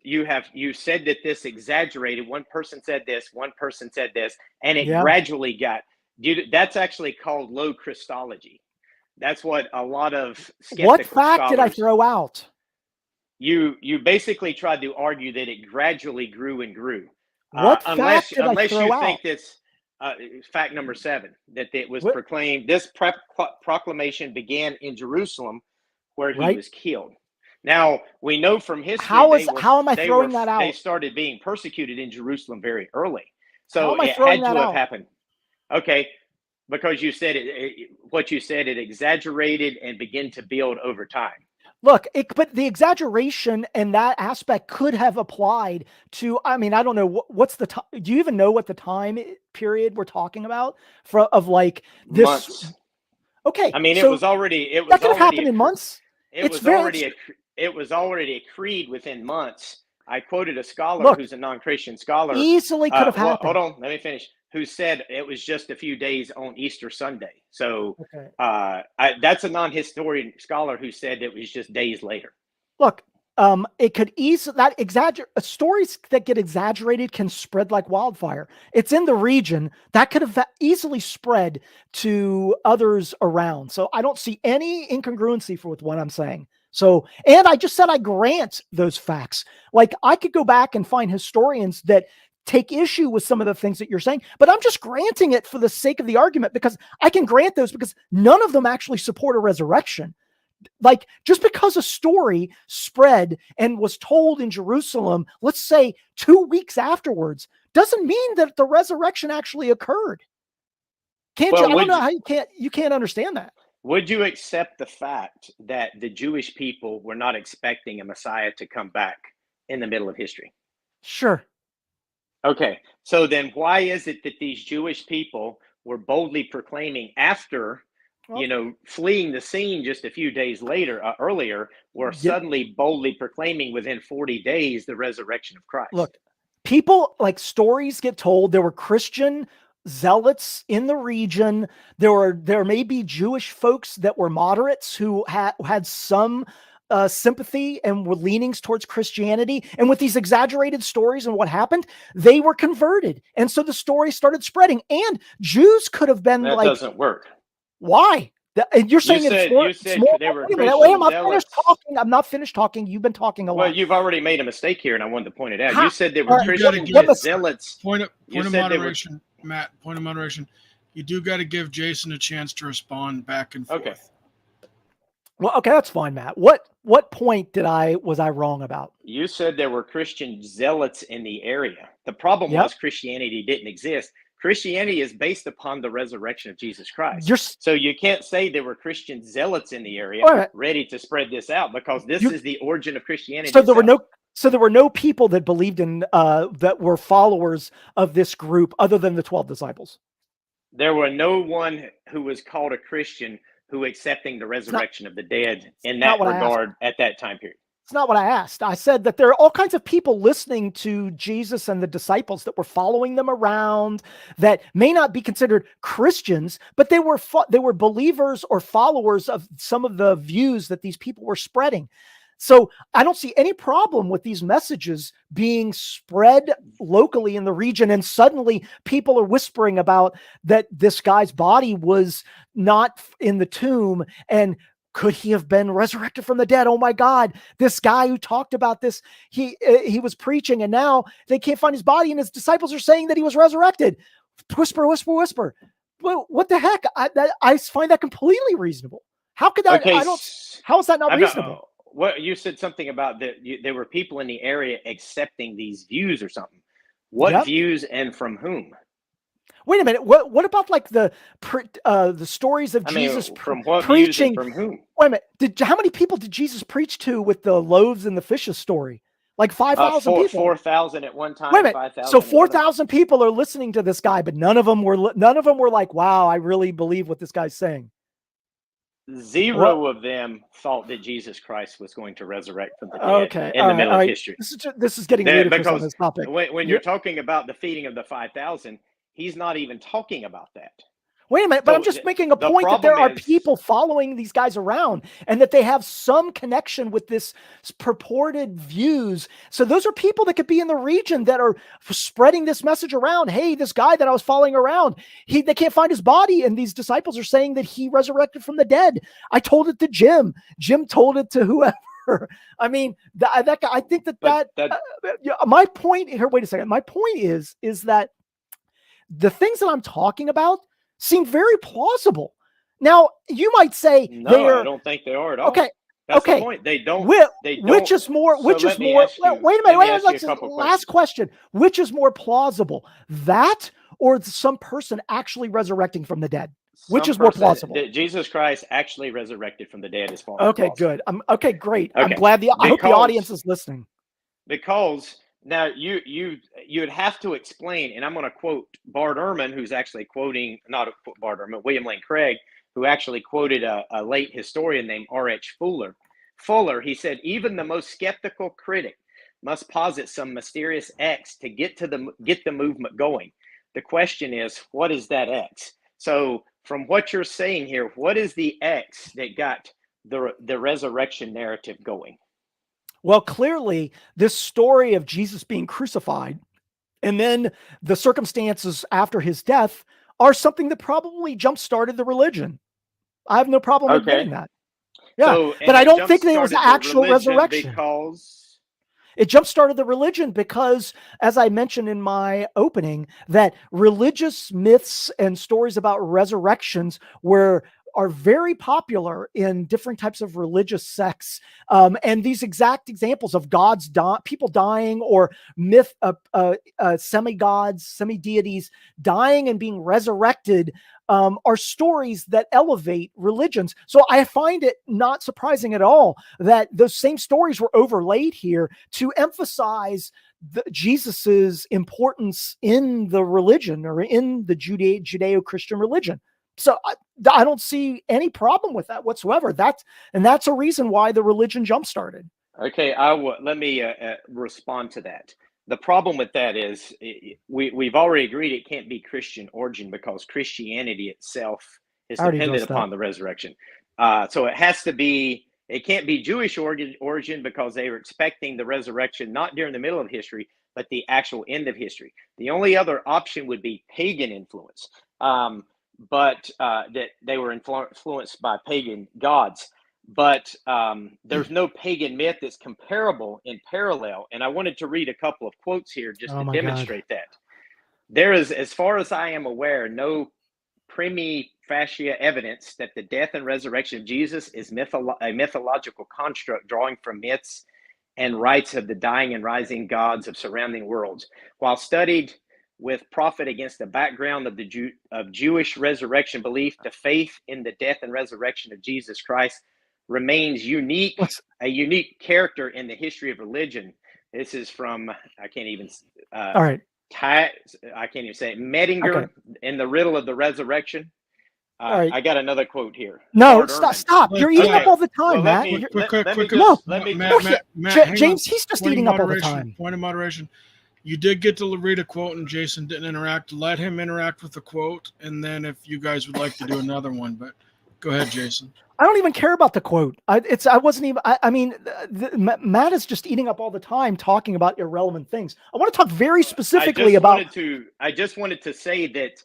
said that this exaggerated. One person said this, one person said this, and it gradually got. That's actually called low Christology. That's what a lot of skeptical What fact scholars, did I throw out? You basically tried to argue that it gradually grew and grew. What fact did I throw out? Unless you think this fact number 7, that it was proclaimed, this proclamation began in Jerusalem where he was killed. Now, we know from history, how am I throwing that out? They started being persecuted in Jerusalem very early. So it had to have happened. Okay, because you said what you said, it exaggerated and began to build over time. Look, but the exaggeration and that aspect could have applied to, I mean, I don't know, what's the time, do you even know what the time period we're talking about of like this? Months. Okay. I mean, so it was already, that could have happened in months. It was already accrued within months. I quoted a scholar who's a non-Christian scholar. Easily could have happened. Hold on, let me finish. Who said it was just a few days on Easter Sunday. So that's a non-historian scholar who said it was just days later. Look, it could easily, stories that get exaggerated can spread like wildfire. It's in the region that could have easily spread to others around. So I don't see any incongruency with what I'm saying. So, and I just said I grant those facts. Like I could go back and find historians that take issue with some of the things that you're saying, but I'm just granting it for the sake of the argument, because I can grant those because none of them actually support a resurrection. Like just because a story spread and was told in Jerusalem, let's say 2 weeks afterwards, doesn't mean that the resurrection actually occurred. I don't know how you can't understand that. Would you accept the fact that the Jewish people were not expecting a Messiah to come back in the middle of history? Sure. Okay, so then why is it that these Jewish people were boldly proclaiming after, fleeing the scene just a few days earlier, were suddenly boldly proclaiming within 40 days the resurrection of Christ? Look, people, like, stories get told. There were Christian zealots in the region. There may be Jewish folks that were moderates who had some sympathy and were leanings towards Christianity. And with these exaggerated stories and what happened, they were converted. And so the story started spreading. And Jews could have been that doesn't work. Why? And you're saying I'm not finished talking. You've been talking a lot. Well, you've already made a mistake here, and I wanted to point it out. You said there were Christian zealots. Point of moderation, Matt. Point of moderation. You do got to give Jason a chance to respond back and forth. Okay. Well, okay, that's fine, Matt. What point was I wrong about? You said there were Christian zealots in the area. The problem was Christianity didn't exist. Christianity is based upon the resurrection of Jesus Christ. So you can't say there were Christian zealots in the area ready to spread this out, because this is the origin of Christianity. So there were no people that believed in that were followers of this group other than the 12 disciples. There were no one who was called a Christian who accepting the resurrection of the dead in that regard at that time period. It's not what I asked. I said that there are all kinds of people listening to Jesus and the disciples that were following them around that may not be considered Christians, but they were believers or followers of some of the views that these people were spreading. So I don't see any problem with these messages being spread locally in the region. And suddenly people are whispering about that this guy's body was not in the tomb. And could he have been resurrected from the dead? Oh my God, this guy who talked about this, he was preaching, and now they can't find his body, and his disciples are saying that he was resurrected. Whisper, whisper, whisper. Well, what the heck? I find that completely reasonable. How could that? Okay, how is that not reasonable? What you said something about that there were people in the area accepting these views or something. What views and from whom? Wait a minute. What about like the stories of Jesus from what preaching? From whom? Wait a minute. How many people did Jesus preach to with the loaves and the fishes story? Like 5,000 people. 4,000 at one time. Wait a minute. 5,000. So 4,000 people are listening to this guy, but none of them were like, "Wow, I really believe what this guy's saying." Zero of them thought that Jesus Christ was going to resurrect from the dead Okay. in the middle of history. This is getting ludicrous on this topic. When you're talking about the feeding of the 5,000, he's not even talking about that. Wait a minute, but I'm just making a point that there are people following these guys around and that they have some connection with this purported views. So those are people that could be in the region that are spreading this message around. Hey, this guy that I was following around, they can't find his body. And these disciples are saying that he resurrected from the dead. I told it to Jim. Jim told it to whoever. I mean, that guy, I think my point here, wait a second. My point is that the things that I'm talking about seem very plausible. Now, you might say I don't think they are at all. Okay. That's okay. the point. They don't. Which is more? Wait a minute. Last question. Which is more plausible, that or some person actually resurrecting from the dead? Which is more plausible? Jesus Christ actually resurrected from the dead is far. Okay, good. Okay, great. Okay. I'm glad I hope the audience is listening. Because now you'd have to explain, and I'm going to quote Bart Ehrman, who's actually quoting, not Bart Ehrman, William Lane Craig, who actually quoted a late historian named R.H. Fuller. He said, even the most skeptical critic must posit some mysterious X to get the movement going. The question is, what is that X? So from what you're saying here, what is the X that got the resurrection narrative going? Well, clearly, this story of Jesus being crucified and then the circumstances after his death are something that probably jump-started the religion. I have no problem admitting that. Yeah, so, but I don't think there was actual resurrection. Because it jump-started the religion because, as I mentioned in my opening, that religious myths and stories about resurrections are very popular in different types of religious sects. And these exact examples of people dying, or semi-gods, semi-deities dying and being resurrected are stories that elevate religions. So I find it not surprising at all that those same stories were overlaid here to emphasize Jesus's importance in the religion, or in the Judeo-Christian religion. So I don't see any problem with that whatsoever. That's a reason why the religion jump-started. Okay, let me respond to that. The problem with that is we've already agreed it can't be Christian origin, because Christianity itself is dependent upon the resurrection. So it can't be Jewish origin, because they were expecting the resurrection not during the middle of history, but the actual end of history. The only other option would be pagan influence. But that they were influenced by pagan gods. But there's no pagan myth that's comparable in parallel. And I wanted to read a couple of quotes here just to demonstrate that. There is, as far as I am aware, no prima facie evidence that the death and resurrection of Jesus is a mythological construct drawing from myths and rites of the dying and rising gods of surrounding worlds. While studied with profit against the background of of Jewish resurrection belief, the faith in the death and resurrection of Jesus Christ remains a unique character in the history of religion. This is from, I can't even say it, Medinger in The Riddle of the Resurrection. I got another quote here. No, stop. You're eating up all the time, Matt. James, he's just eating up all the time. Point of moderation. You did get to read a quote and Jason didn't interact. Let him interact with the quote, and then if you guys would like to do another one, but go ahead, Jason. I don't even care about the quote. Matt is just eating up all the time talking about irrelevant things. I want to talk very specifically I just wanted to say that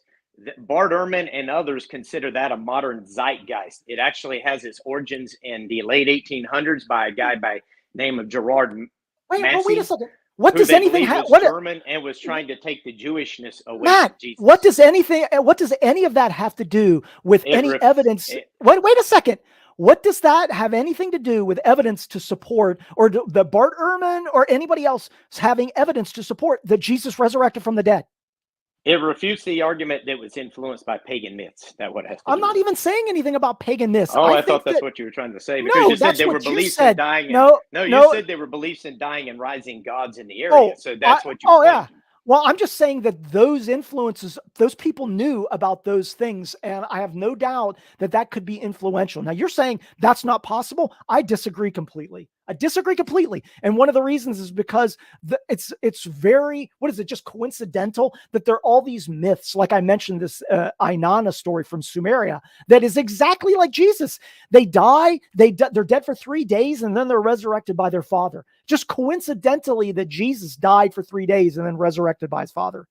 Bart Ehrman and others consider that a modern zeitgeist. It actually has its origins in the late 1800s by a guy by name of Gerard Massey. Wait a second. What does anything have? German and was trying to take the Jewishness away from Jesus. What does any of that have to do with any evidence? Wait a second. What does that have anything to do with evidence to support, or the Bart Ehrman or anybody else having evidence to support that Jesus resurrected from the dead? It refutes the argument that was influenced by pagan myths. That what it has to I'm do not with. even saying anything about pagan myths. Oh, I think thought that's that what you were trying to say, because no, you said that's there were what you beliefs in said. dying. No, You no. said there were beliefs in dying and rising gods in the area. So that's what you Oh were yeah. pointing to. Well, I'm just saying that those influences, those people knew about those things, and I have no doubt that that could be influential. Now, you're saying that's not possible. I disagree completely. And one of the reasons is because it's very, what is it, just coincidental that there are all these myths. Like I mentioned this Inanna story from Sumeria that is exactly like Jesus. They die, they're dead for 3 days, and then they're resurrected by their father. Just coincidentally that Jesus died for 3 days and then resurrected by his father.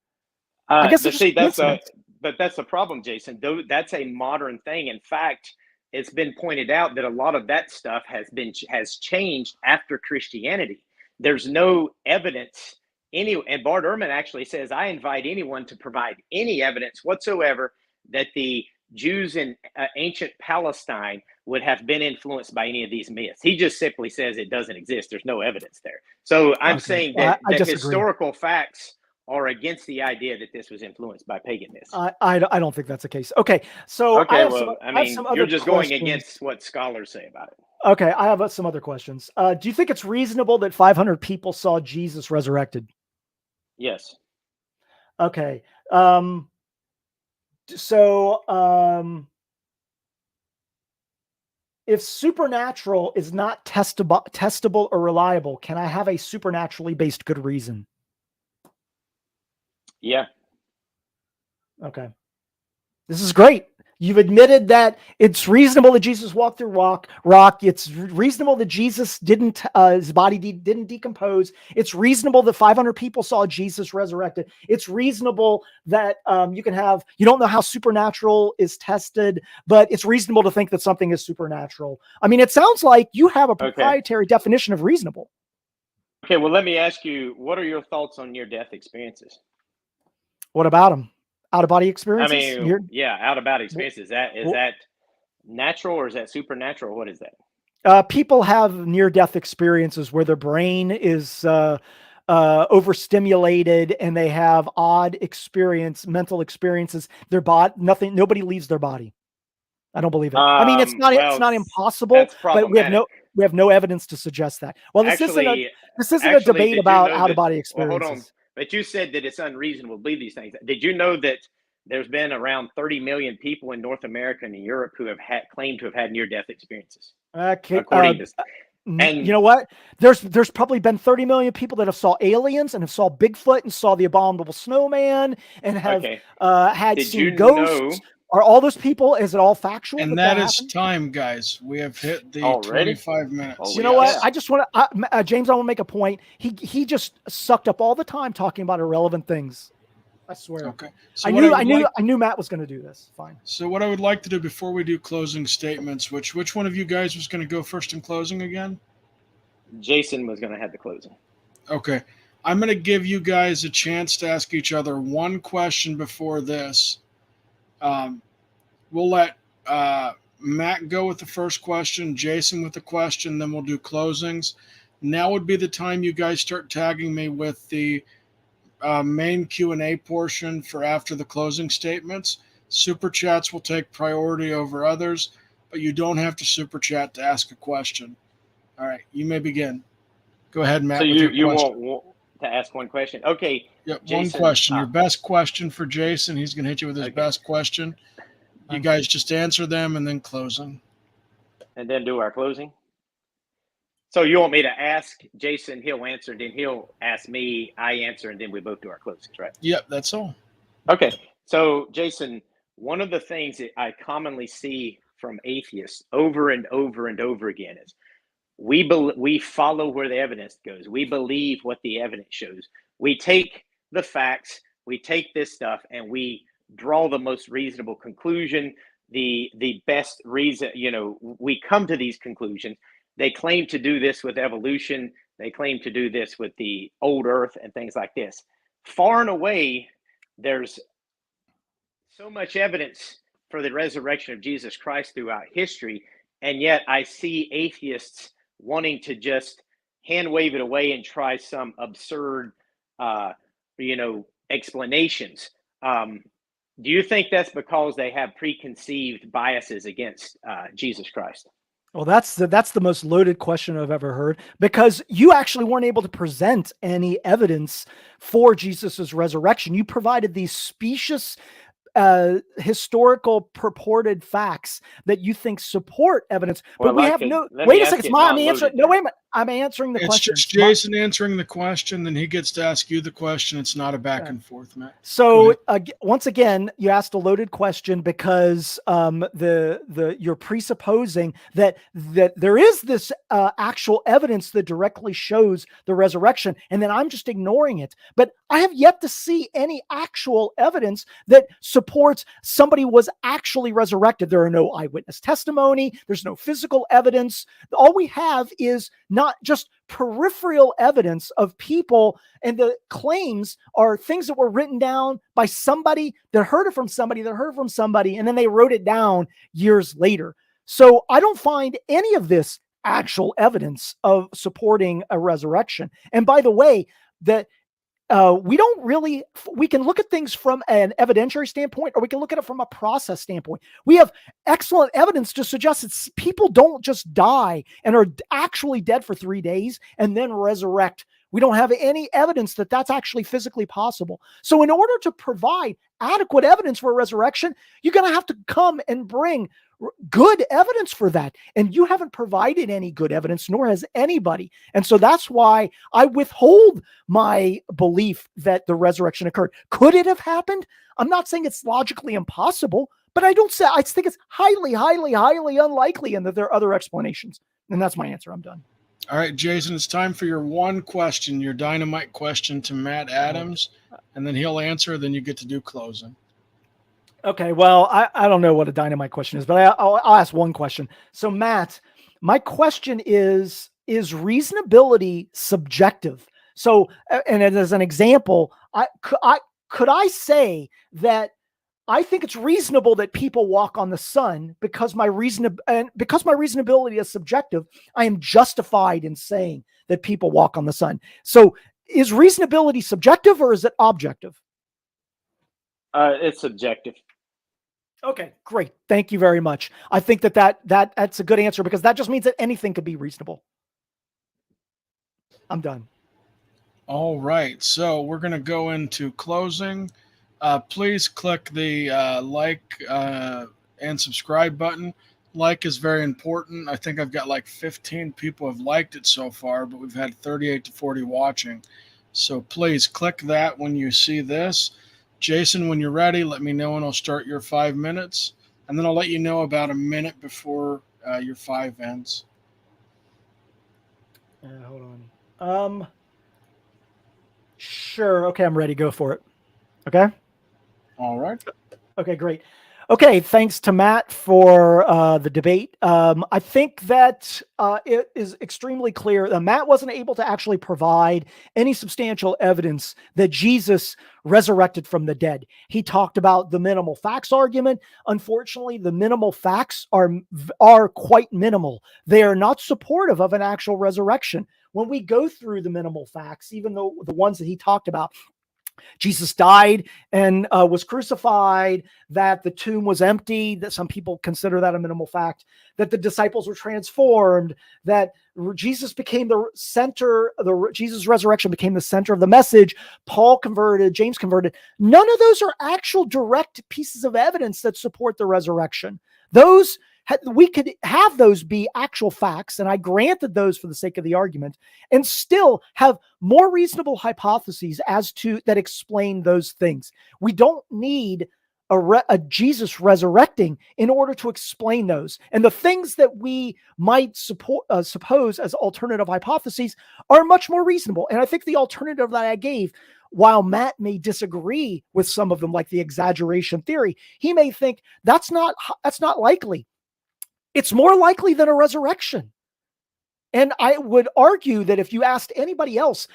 I guess it's just coincidence. But that's the problem, Jason. Though that's a modern thing. In fact, it's been pointed out that a lot of that stuff has changed after Christianity. There's no evidence. And Bart Ehrman actually says, I invite anyone to provide any evidence whatsoever that the Jews in ancient Palestine would have been influenced by any of these myths. He just simply says it doesn't exist. There's no evidence there. So I'm saying that, I that disagree. historical facts are against the idea that this was influenced by pagan myths. I don't think that's the case. Okay, so Okay, I have you're just going against what scholars say about it. Okay, I have some other questions. Do you think it's reasonable that 500 people saw Jesus resurrected? Yes. Okay. If supernatural is not testable or reliable, can I have a supernaturally based good reason? Yeah. Okay. This is great. You've admitted that it's reasonable that Jesus walked through rock. It's reasonable that Jesus his body didn't decompose. It's reasonable that 500 people saw Jesus resurrected. It's reasonable that you don't know how supernatural is tested, but it's reasonable to think that something is supernatural. I mean, it sounds like you have a proprietary definition of reasonable. Okay, well, let me ask you, what are your thoughts on near-death experiences? What about them? Out-of-body experiences? I mean, out-of-body experiences. Is that natural or is that supernatural? What is that? People have near-death experiences where their brain is overstimulated and they have odd mental experiences. Nobody leaves their body. I don't believe it. I mean, it's not impossible, but we have no evidence to suggest that. Well, this isn't a debate about out-of-body experiences. Well, hold on. But you said that it's unreasonable to believe these things. Did you know that there's been around 30 million people in North America and in Europe who have claimed to have had near-death experiences? According to, and you know what? There's probably been 30 million people that have saw aliens and have saw Bigfoot and saw the abominable snowman and have seen ghosts. Are all those people? Is it all factual? And that is time, guys. We have hit the 25 minutes. Oh, you know what? I just want to, James, I want to make a point. He just sucked up all the time talking about irrelevant things. I swear. Okay. So I knew Matt was going to do this. Fine. So what I would like to do before we do closing statements, which one of you guys was going to go first in closing again? Jason was going to have the closing. Okay. I'm going to give you guys a chance to ask each other one question before this. We'll let Matt go with the first question, Jason with the question, then we'll do closings. Now would be the time you guys start tagging me with the main Q&A portion for after the closing statements. Super chats will take priority over others, but you don't have to super chat to ask a question. All right, you may begin. Go ahead, Matt. So you want to ask one question? Okay. Yep, Jason, one question. Your best question for Jason. He's going to hit you with his best question. You guys just answer them and then closing. And then do our closing? So you want me to ask Jason, he'll answer, then he'll ask me, I answer, and then we both do our closings, right? Yep, that's all. Okay. So, Jason, one of the things that I commonly see from atheists over and over and over again is we follow where the evidence goes. We believe what the evidence shows. We take the facts, we take this stuff, and we draw the most reasonable conclusion, the best reason, we come to these conclusions. They claim to do this with evolution. They claim to do this with the old earth and things like this. Far and away, there's so much evidence for the resurrection of Jesus Christ throughout history. And yet I see atheists wanting to just hand wave it away and try some absurd, explanations Do you think that's because they have preconceived biases against Jesus Christ? Well, that's the most loaded question I've ever heard, because you actually weren't able to present any evidence for Jesus's resurrection. You provided these specious historical purported facts that you think support evidence, but Well, we have no. let Wait me a ask second, it I'm answering. non-loaded No, then. wait a minute. I'm answering the It's question. just Jason answering the question, then he gets to ask you the question. It's not a back and forth, Matt. So once again, you asked a loaded question because you're presupposing that there is this actual evidence that directly shows the resurrection, and then I'm just ignoring it. But I have yet to see any actual evidence that supports somebody was actually resurrected. There are no eyewitness testimony. There's no physical evidence. All we have is not just peripheral evidence of people, and the claims are things that were written down by somebody that heard it from somebody that heard it from somebody, and then they wrote it down years later. So I don't find any of this actual evidence of supporting a resurrection. And by the way, that we can look at things from an evidentiary standpoint, or we can look at it from a process standpoint. We have excellent evidence to suggest that people don't just die and are actually dead for 3 days and then resurrect. We don't have any evidence that that's actually physically possible. So in order to provide adequate evidence for a resurrection, you're going to have to come and bring good evidence for that. And you haven't provided any good evidence, nor has anybody. And so that's why I withhold my belief that the resurrection occurred. Could it have happened? I'm not saying it's logically impossible, but I think it's highly, highly, highly unlikely, and that there are other explanations. And that's my answer. I'm done. All right, Jason, it's time for your one question, your dynamite question to Matt Adams, and then he'll answer. Then you get to do closing. Okay, well, I don't know what a dynamite question is, but I'll ask one question. So, Matt, my question is reasonability subjective? So, and as an example, could I say that I think it's reasonable that people walk on the sun because my reasonability is subjective, I am justified in saying that people walk on the sun. So, is reasonability subjective or is it objective? It's subjective. Okay, great. Thank you very much. I think that's a good answer, because that just means that anything could be reasonable. I'm done. All right, so we're going to go into closing. Please click the like and subscribe button. Like is very important. I think I've got like 15 people have liked it so far, but we've had 38 to 40 watching. So please click that when you see this. Jason, when you're ready, let me know and I'll start your 5 minutes. And then I'll let you know about a minute before your 5 ends. Hold on. Sure. Okay, I'm ready. Go for it. Okay. All right. Okay, great. Okay, thanks to Matt for the debate. I think that it is extremely clear that Matt wasn't able to actually provide any substantial evidence that Jesus resurrected from the dead. He talked about the minimal facts argument. Unfortunately, the minimal facts are quite minimal. They are not supportive of an actual resurrection. When we go through the minimal facts, even though the ones that he talked about, Jesus died and was crucified, that the tomb was empty, that some people consider that a minimal fact, that the disciples were transformed, that Jesus became the center, Jesus' resurrection became the center of the message, Paul converted, James converted. None of those are actual direct pieces of evidence that support the resurrection. We could have those be actual facts, and I granted those for the sake of the argument, and still have more reasonable hypotheses that explain those things. We don't need a Jesus resurrecting in order to explain those. And the things that we might suppose as alternative hypotheses are much more reasonable. And I think the alternative that I gave, while Matt may disagree with some of them, like the exaggeration theory, he may think that's not likely. It's more likely than a resurrection. And I would argue that if you asked anybody else,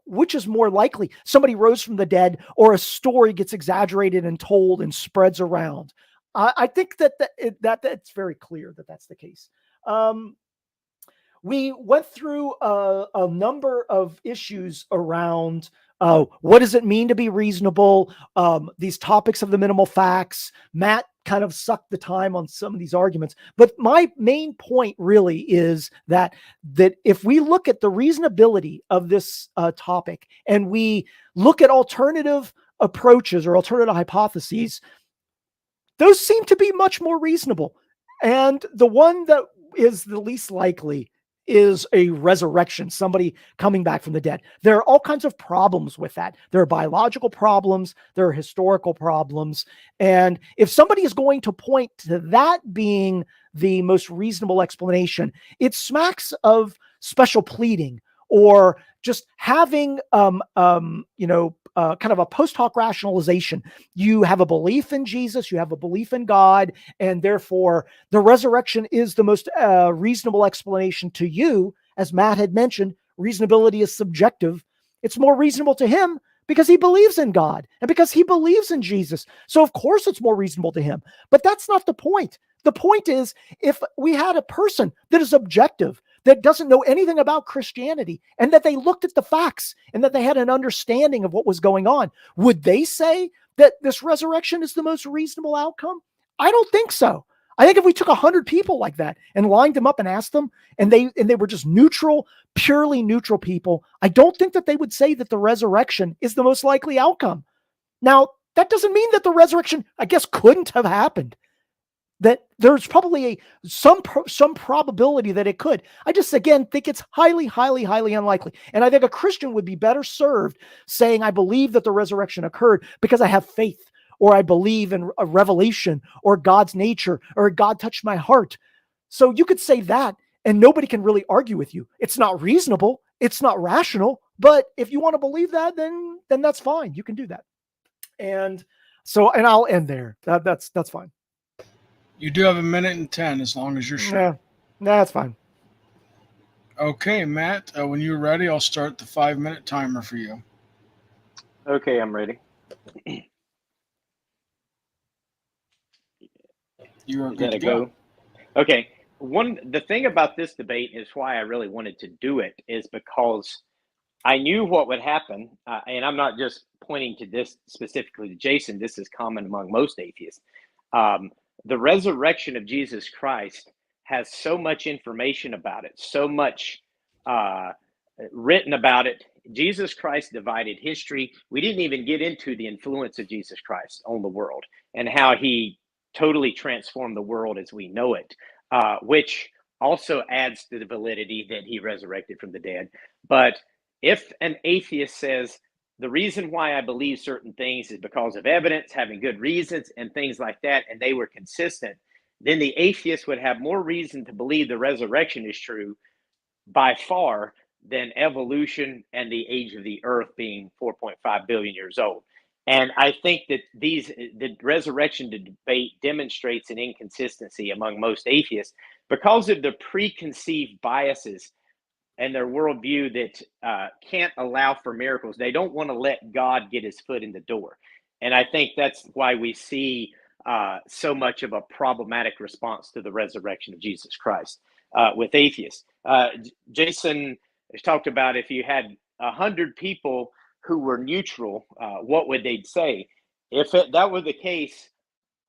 which is more likely, somebody rose from the dead or a story gets exaggerated and told and spreads around? I think that's very clear that that's the case. We went through a number of issues around What does it mean to be reasonable? These topics of the minimal facts. Matt kind of sucked the time on some of these arguments. But my main point really is that if we look at the reasonability of this topic and we look at alternative approaches or alternative hypotheses, those seem to be much more reasonable. And the one that is the least likely is a resurrection, somebody coming back from the dead. There are all kinds of problems with that. There are biological problems, there are historical problems. And if somebody is going to point to that being the most reasonable explanation, it smacks of special pleading or just having, kind of a post hoc rationalization. You have a belief in Jesus, you have a belief in God, and therefore the resurrection is the most reasonable explanation to you. As Matt had mentioned, reasonability is subjective. It's more reasonable to him because he believes in God and because he believes in Jesus. So of course it's more reasonable to him. But that's not the point. The point is, if we had a person that is objective, that doesn't know anything about Christianity, and that they looked at the facts and that they had an understanding of what was going on, would they say that this resurrection is the most reasonable outcome? I don't think so. I think if we took 100 people like that and lined them up and asked them, and they were just neutral, purely neutral people, I don't think that they would say that the resurrection is the most likely outcome. Now, that doesn't mean that the resurrection, I guess, couldn't have happened. That there's probably some probability that it could. I just, again, think it's highly, highly, highly unlikely. And I think a Christian would be better served saying, I believe that the resurrection occurred because I have faith, or I believe in a revelation, or God's nature, or God touched my heart. So you could say that, and nobody can really argue with you. It's not reasonable. It's not rational. But if you want to believe that, then that's fine. You can do that. And so, and I'll end there. That's fine. You do have 1:10 as long as you're sure. Yeah, that's fine. Okay, Matt, when you're ready, I'll start the 5-minute timer for you. Okay, I'm ready. You are good to go. Okay. The thing about this debate is why I really wanted to do it is because I knew what would happen. And I'm not just pointing to this specifically to Jason. This is common among most atheists. The resurrection of Jesus Christ has so much information about it, so much written about it. Jesus Christ divided history. We didn't even get into the influence of Jesus Christ on the world and how he totally transformed the world as we know it, which also adds to the validity that he resurrected from the dead. But if an atheist says, the reason why I believe certain things is because of evidence, having good reasons, and things like that, and they were consistent, then the atheist would have more reason to believe the resurrection is true by far than evolution and the age of the earth being 4.5 billion years old. And I think that the resurrection debate demonstrates an inconsistency among most atheists because of the preconceived biases and their worldview that can't allow for miracles. They don't want to let God get his foot in the door. And I think that's why we see so much of a problematic response to the resurrection of Jesus Christ with atheists. Jason has talked about if you had 100 people who were neutral, what would they say? If that were the case,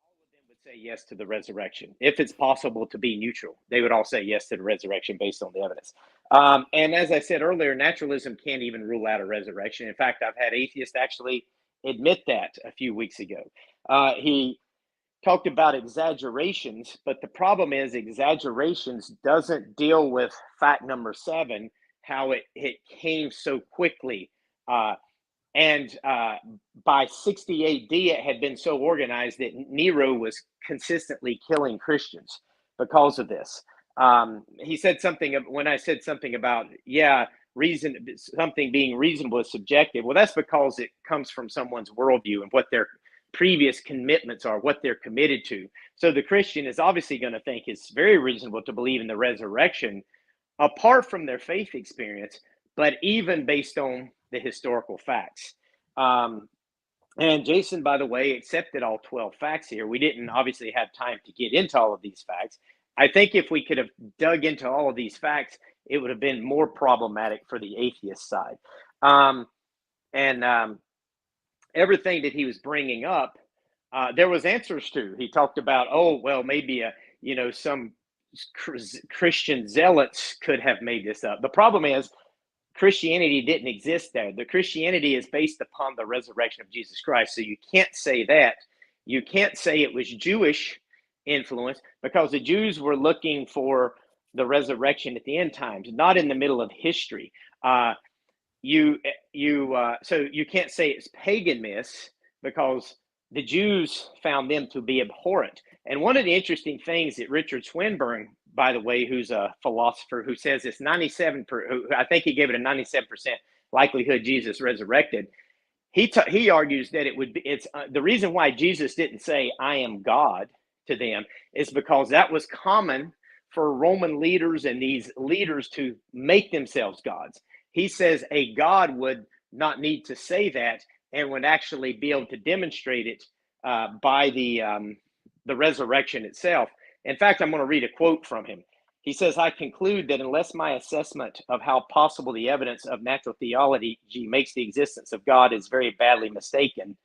all of them would say yes to the resurrection. If it's possible to be neutral, they would all say yes to the resurrection based on the evidence. And as I said earlier, naturalism can't even rule out a resurrection. In fact, I've had atheists actually admit that a few weeks ago. He talked about exaggerations, but the problem is exaggerations doesn't deal with fact number 7, how it came so quickly. And by 60 AD, it had been so organized that Nero was consistently killing Christians because of this. He said something when I said something about, something being reasonable is subjective. Well, that's because it comes from someone's worldview and what their previous commitments are, what they're committed to. So the Christian is obviously going to think it's very reasonable to believe in the resurrection apart from their faith experience, but even based on the historical facts. And Jason, by the way, accepted all 12 facts here. We didn't obviously have time to get into all of these facts. I think if we could have dug into all of these facts, it would have been more problematic for the atheist side. And everything that he was bringing up, there was answers to. He talked about, oh, well, maybe some Christian zealots could have made this up. The problem is Christianity didn't exist there. The Christianity is based upon the resurrection of Jesus Christ. So you can't say that. You can't say it was Jewish influence, because the Jews were looking for the resurrection at the end times, not in the middle of history. So you can't say it's pagan myths, because the Jews found them to be abhorrent. And one of the interesting things that Richard Swinburne, by the way, who's a philosopher, who says it's 97%, I think he gave it a 97% likelihood Jesus resurrected. He argues that it's the reason why Jesus didn't say I am God to them is because that was common for Roman leaders and these leaders to make themselves gods. He says a God would not need to say that and would actually be able to demonstrate it by the resurrection itself. In fact, I'm going to read a quote from him. He says, I conclude that unless my assessment of how possible the evidence of natural theology makes the existence of God is very badly mistaken,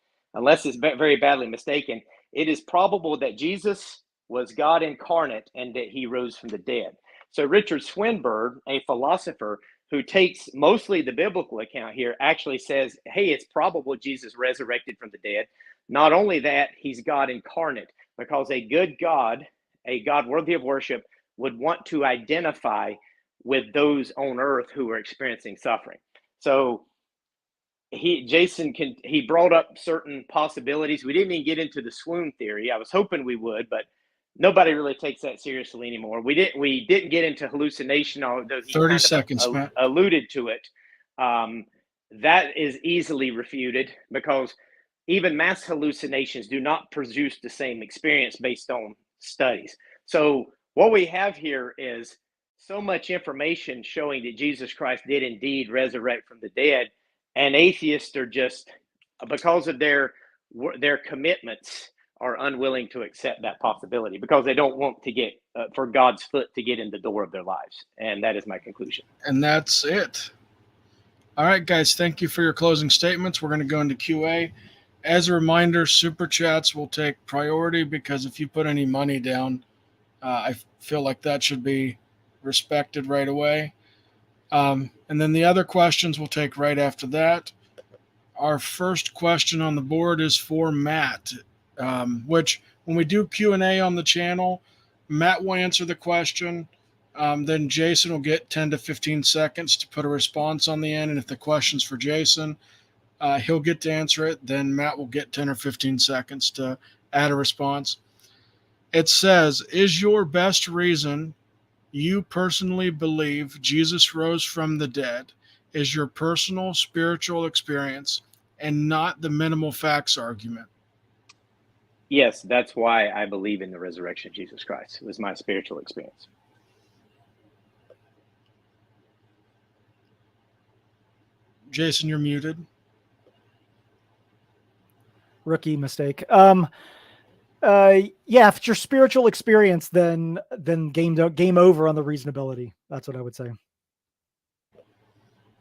it is probable that Jesus was God incarnate and that he rose from the dead. So Richard Swinburne, a philosopher who takes mostly the biblical account here, actually says, hey, it's probable Jesus resurrected from the dead. Not only that, he's God incarnate, because a good God, a God worthy of worship, would want to identify with those on earth who are experiencing suffering. So Jason brought up certain possibilities. We didn't even get into the swoon theory. I was hoping we would, but nobody really takes that seriously anymore. We didn't get into hallucination, although he 30 seconds, Matt. alluded to it. That is easily refuted, because even mass hallucinations do not produce the same experience based on studies. So what we have here is so much information showing that Jesus Christ did indeed resurrect from the dead, and atheists are just, because of their commitments, are unwilling to accept that possibility, because they don't want to get for God's foot to get in the door of their lives. And that is my conclusion. And that's it. All right, guys, thank you for your closing statements. We're going to go into QA. As a reminder, super chats will take priority, because if you put any money down, I feel like that should be respected right away. And then the other questions we'll take right after that. Our first question on the board is for Matt, which when we do Q&A on the channel, Matt will answer the question. Then Jason will get 10 to 15 seconds to put a response on the end. And if the question's for Jason, he'll get to answer it. Then Matt will get 10 or 15 seconds to add a response. It says, is your best reason you personally believe Jesus rose from the dead is your personal spiritual experience and not the minimal facts argument? Yes, that's why I believe in the resurrection of Jesus Christ. It was my spiritual experience. Jason, you're muted. Rookie mistake. Yeah, if it's your spiritual experience, then game over on the reasonability. That's what I would say.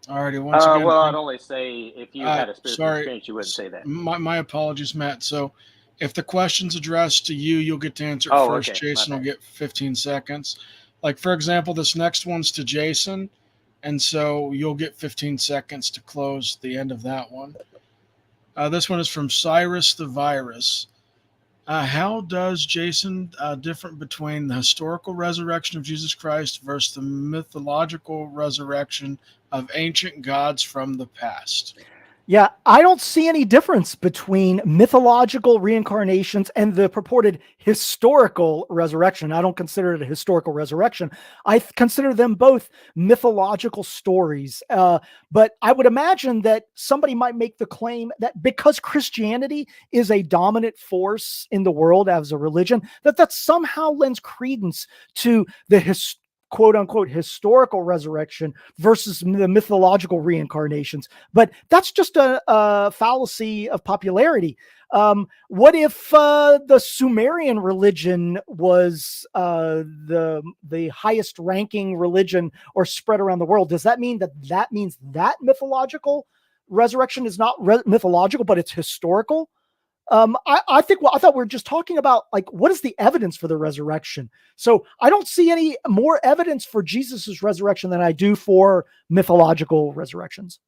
Alrighty, once again. Well, I'd only say if you had a spiritual experience, you wouldn't say that. My apologies, Matt. So if the question's addressed to you, you'll get to answer it first. Okay. Jason will get 15 seconds. Like, for example, this next one's to Jason, and so you'll get 15 seconds to close the end of that one. This one is from Cyrus the Virus. How does Jason different between the historical resurrection of Jesus Christ versus the mythological resurrection of ancient gods from the past? Yeah, I don't see any difference between mythological reincarnations and the purported historical resurrection. I don't consider it a historical resurrection. I consider them both mythological stories. But I would imagine that somebody might make the claim that because Christianity is a dominant force in the world as a religion, that somehow lends credence to the quote unquote historical resurrection versus the mythological reincarnations. But that's just a fallacy of popularity. What if the Sumerian religion was the highest ranking religion or spread around the world? Does that mean that means that mythological resurrection is not mythological, but it's historical. I thought we were just talking about like, what is the evidence for the resurrection? So I don't see any more evidence for Jesus's resurrection than I do for mythological resurrections.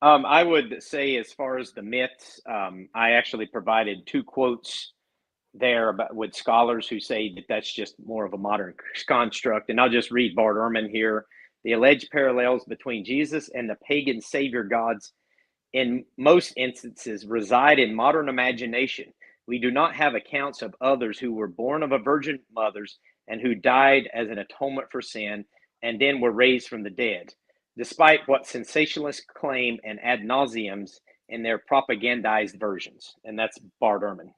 I would say, as far as the myths, I actually provided 2 quotes there about, with scholars who say that that's just more of a modern construct. And I'll just read Bart Ehrman here. The alleged parallels between Jesus and the pagan savior gods in most instances reside in modern imagination. We do not have accounts of others who were born of a virgin mothers and who died as an atonement for sin and then were raised from the dead, despite what sensationalists claim and ad nauseums in their propagandized versions. And that's Bart Ehrman.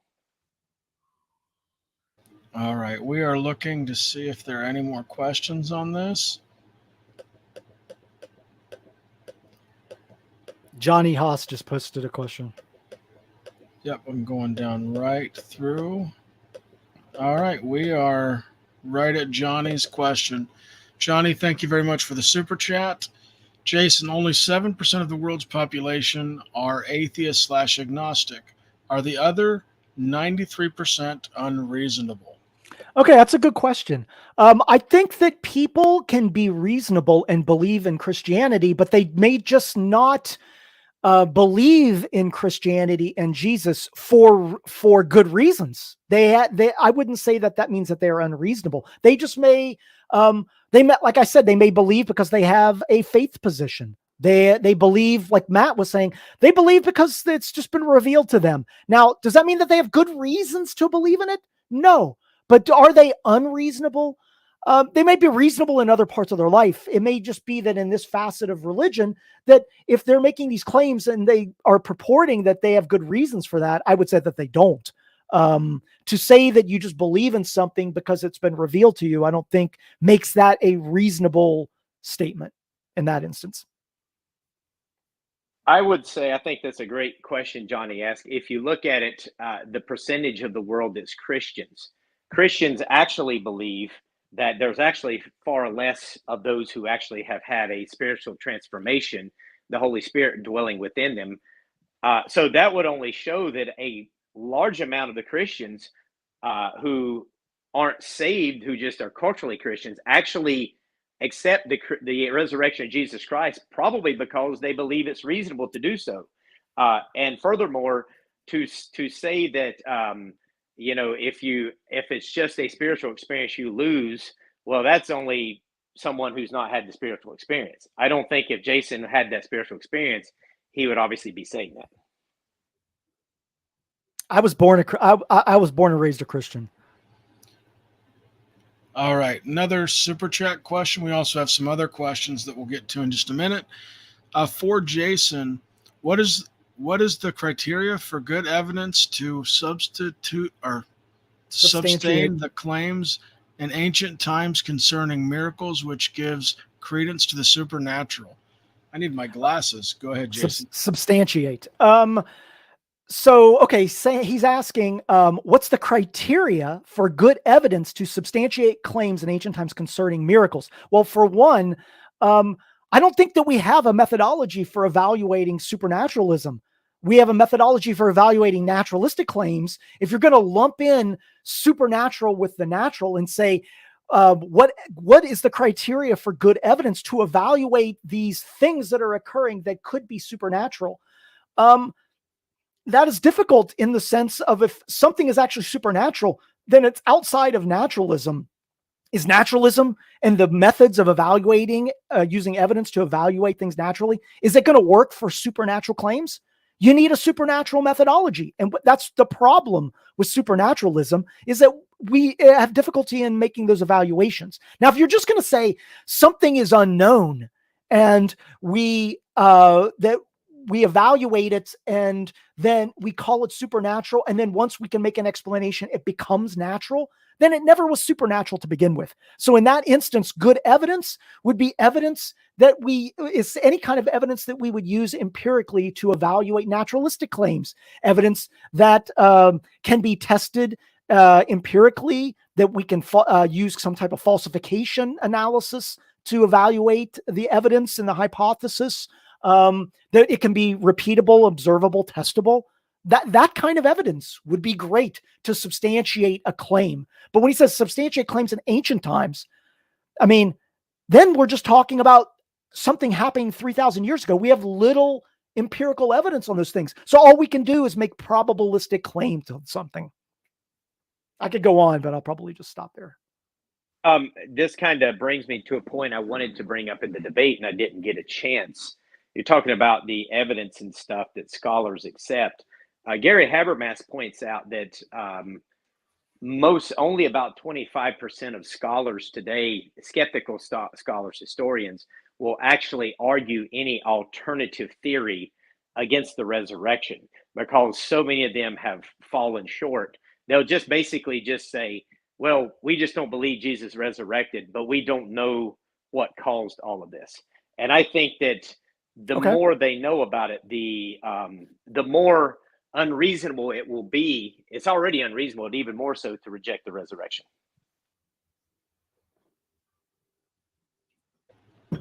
All right, we are looking to see if there are any more questions on this. Johnny Haas just posted a question. Yep, I'm going down right through. All right, we are right at Johnny's question. Johnny, thank you very much for the super chat. Jason, only 7% of the world's population are atheist/agnostic. Are the other 93% unreasonable? Okay, that's a good question. I think that people can be reasonable and believe in Christianity, but they may just not believe in Christianity and Jesus for good reasons. I wouldn't say that means that they are unreasonable. They just may, like I said, they may believe because they have a faith position. They believe, like Matt was saying, they believe because it's just been revealed to them. Now, does that mean that they have good reasons to believe in it? No. But are they unreasonable? They may be reasonable in other parts of their life. It may just be that in this facet of religion, that if they're making these claims and they are purporting that they have good reasons for that, I would say that they don't. To say that you just believe in something because it's been revealed to you, I don't think makes that a reasonable statement in that instance. I would say, I think that's a great question Johnny asked. If you look at it, the percentage of the world that's Christians actually believe that there's actually far less of those who actually have had a spiritual transformation, the Holy Spirit dwelling within them. So that would only show that a large amount of the Christians who aren't saved, who just are culturally Christians, actually accept the resurrection of Jesus Christ, probably because they believe it's reasonable to do so. And furthermore, to say that if it's just a spiritual experience you lose, well, that's only someone who's not had the spiritual experience. I don't think if Jason had that spiritual experience, he would obviously be saying that. I was born and raised a Christian. All right, another super chat question. We also have some other questions that we'll get to in just a minute. For Jason, what is the criteria for good evidence to substitute or sustain the claims in ancient times concerning miracles, which gives credence to the supernatural? I need my glasses. Go ahead, Jason. Substantiate. So, okay, he's asking, what's the criteria for good evidence to substantiate claims in ancient times concerning miracles? Well, for one, I don't think that we have a methodology for evaluating supernaturalism. We have a methodology for evaluating naturalistic claims. If you're going to lump in supernatural with the natural and say, what is the criteria for good evidence to evaluate these things that are occurring that could be supernatural? That is difficult in the sense of if something is actually supernatural, then it's outside of naturalism. Is naturalism and the methods of evaluating, using evidence to evaluate things naturally, is it going to work for supernatural claims? You need a supernatural methodology. And that's the problem with supernaturalism, is that we have difficulty in making those evaluations. Now, if you're just going to say something is unknown and we evaluate it and then we call it supernatural, and then once we can make an explanation, it becomes natural, then it never was supernatural to begin with. So in that instance, good evidence would be evidence that is any kind of evidence that we would use empirically to evaluate naturalistic claims, evidence that can be tested empirically, that we can use some type of falsification analysis to evaluate the evidence and the hypothesis, that it can be repeatable, observable, testable. That kind of evidence would be great to substantiate a claim. But when he says substantiate claims in ancient times, I mean, then we're just talking about something happening 3,000 years ago. We have little empirical evidence on those things. So all we can do is make probabilistic claim to something. I could go on, but I'll probably just stop there. This kind of brings me to a point I wanted to bring up in the debate, and I didn't get a chance. You're talking about the evidence and stuff that scholars accept. Gary Habermas points out that only about 25% of scholars today, skeptical scholars, historians, will actually argue any alternative theory against the resurrection, because so many of them have fallen short. They'll just basically just say, well, we just don't believe Jesus resurrected, but we don't know what caused all of this. And I think that the more they know about it, the more unreasonable it will be. It's already unreasonable, and even more so to reject the resurrection.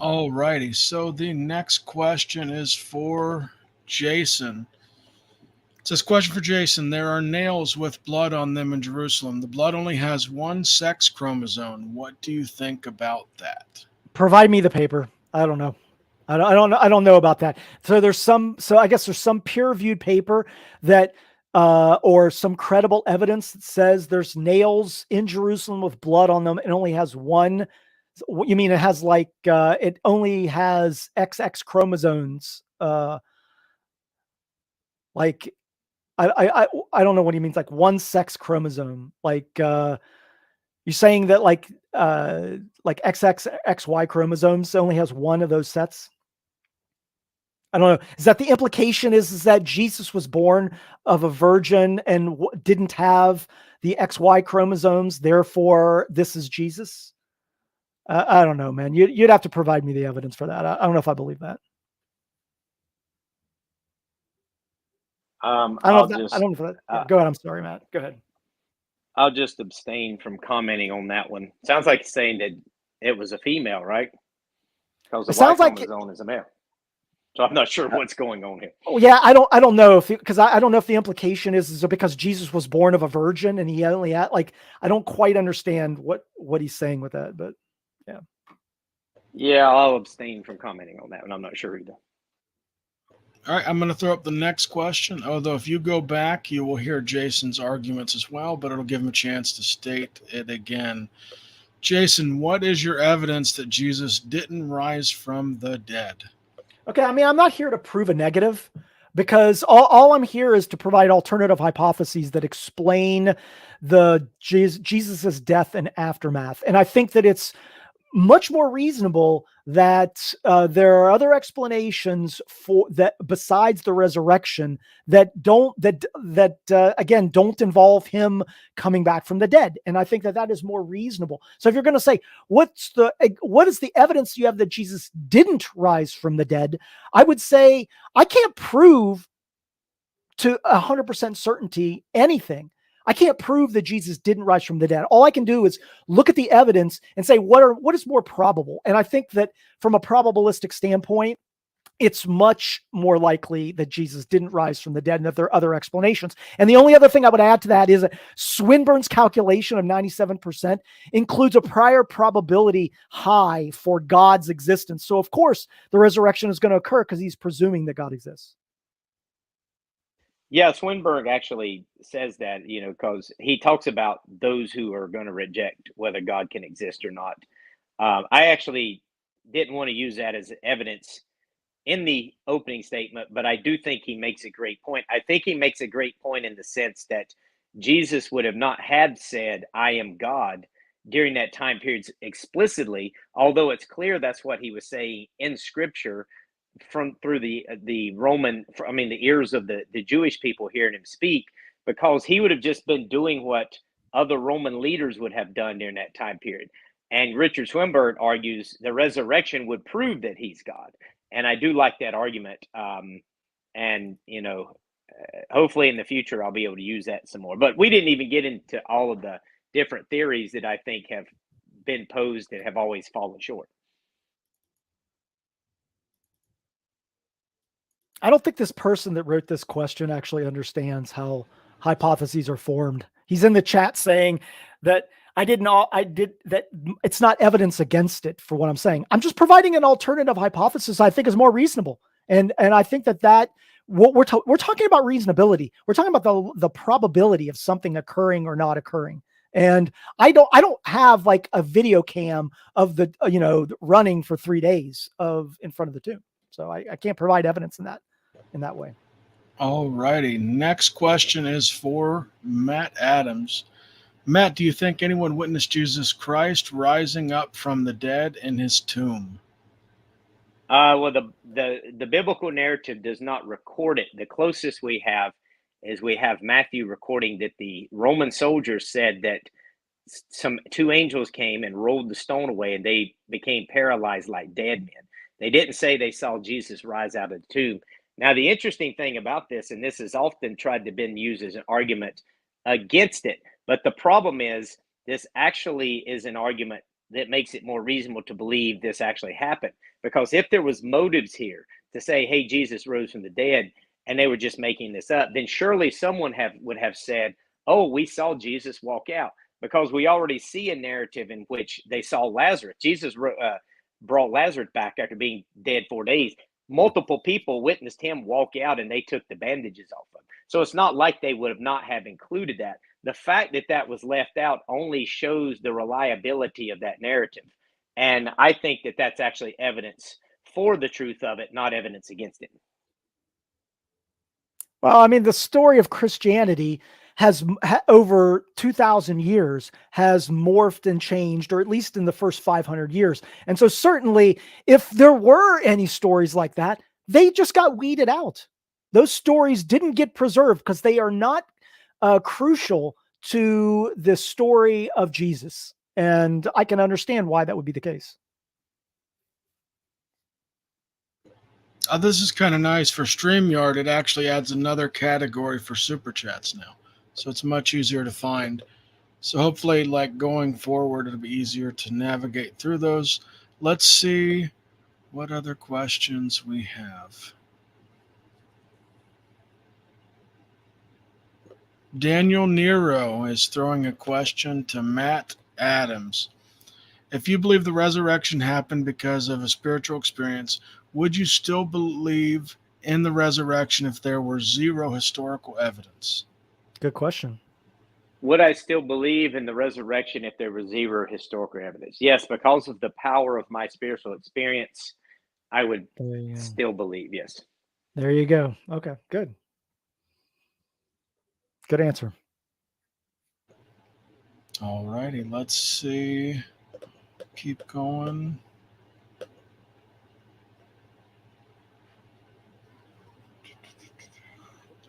All righty. So the next question is for Jason. It says, question for Jason. There are nails with blood on them in Jerusalem. The blood only has one sex chromosome. What do you think about that? Provide me the paper. I don't know. I don't know about that. So I guess there's some peer-reviewed paper that, or some credible evidence that says there's nails in Jerusalem with blood on them. It only has one. You mean it has like, it only has XX chromosomes. Like, I don't know what he means. Like one sex chromosome. Like, you're saying that like XXXY chromosomes only has one of those sets? I don't know. Is that the implication is that Jesus was born of a virgin and didn't have the XY chromosomes, therefore this is Jesus? I don't know, man. You'd have to provide me the evidence for that. I don't know if I believe that. I don't know if that. Go ahead. I'm sorry, Matt. Go ahead. I'll just abstain from commenting on that one. Sounds like he's saying that it was a female, right? Because the Y chromosome is a male. So I'm not sure what's going on here. Oh yeah, I don't know because I don't know if the implication is because Jesus was born of a virgin and he only had I don't quite understand what he's saying with that, but yeah. Yeah, I'll abstain from commenting on that one. I'm not sure either. All right, I'm going to throw up the next question. Although if you go back, you will hear Jason's arguments as well, but it'll give him a chance to state it again. Jason, what is your evidence that Jesus didn't rise from the dead? Okay, I mean, I'm not here to prove a negative because all I'm here is to provide alternative hypotheses that explain the Jesus's death and aftermath. And I think that it's much more reasonable that there are other explanations for that besides the resurrection that again don't involve him coming back from the dead. And I think that is more reasonable. So if you're going to say what is the evidence you have that Jesus didn't rise from the dead, I would say I can't prove to 100% certainty anything. I can't prove that Jesus didn't rise from the dead. All I can do is look at the evidence and say, what is more probable? And I think that from a probabilistic standpoint, it's much more likely that Jesus didn't rise from the dead and that there are other explanations. And the only other thing I would add to that is that Swinburne's calculation of 97% includes a prior probability high for God's existence. So of course, the resurrection is going to occur because he's presuming that God exists. Yeah, Swinburne actually says that, because he talks about those who are going to reject whether God can exist or not. I actually didn't want to use that as evidence in the opening statement, but I do think he makes a great point. I think he makes a great point in the sense that Jesus would have not had said, I am God during that time period explicitly, although it's clear that's what he was saying in Scripture through the ears of the Jewish people hearing him speak, because he would have just been doing what other Roman leaders would have done during that time period. And Richard Swinburne argues the resurrection would prove that he's God. And I do like that argument. Hopefully in the future, I'll be able to use that some more. But we didn't even get into all of the different theories that I think have been posed that have always fallen short. I don't think this person that wrote this question actually understands how hypotheses are formed. He's in the chat saying that I did that it's not evidence against it for what I'm saying. I'm just providing an alternative hypothesis I think is more reasonable. And I think that what we're talking about reasonability. We're talking about the probability of something occurring or not occurring. And I don't have like a video cam of the running for 3 days in front of the tomb. So I can't provide evidence in that way. All righty. Next question is for Matt Adams. Matt, do you think anyone witnessed Jesus Christ rising up from the dead in his tomb? Well, the biblical narrative does not record it. The closest we have is we have Matthew recording that the Roman soldiers said that two angels came and rolled the stone away, and they became paralyzed like dead men. They didn't say they saw Jesus rise out of the tomb. Now, the interesting thing about this, and this is often tried to be used as an argument against it, but the problem is this actually is an argument that makes it more reasonable to believe this actually happened. Because if there was motives here to say, hey, Jesus rose from the dead, and they were just making this up, then surely someone would have said, oh, we saw Jesus walk out. Because we already see a narrative in which they saw Lazarus. Jesus brought Lazarus back after being dead 4 days. Multiple people witnessed him walk out, and they took the bandages off him. So it's not like they would have not have included that. The fact that was left out only shows the reliability of that narrative. And I think that that's actually evidence for the truth of it, not evidence against it. Well, I mean, the story of Christianity has over 2,000 years has morphed and changed, or at least in the first 500 years. And so certainly if there were any stories like that, they just got weeded out. Those stories didn't get preserved because they are not crucial to the story of Jesus. And I can understand why that would be the case. This is kind of nice for StreamYard. It actually adds another category for Super Chats now. So it's much easier to find. So hopefully, like going forward, it'll be easier to navigate through those. Let's see what other questions we have. Daniel Nero is throwing a question to Matt Adams. If you believe the resurrection happened because of a spiritual experience, would you still believe in the resurrection if there were zero historical evidence? Good question. Would I still believe in the resurrection if there was zero historical evidence? Yes, because of the power of my spiritual experience, I would still believe, yes. There you go. Okay, good. Good answer. All righty, let's see. Keep going.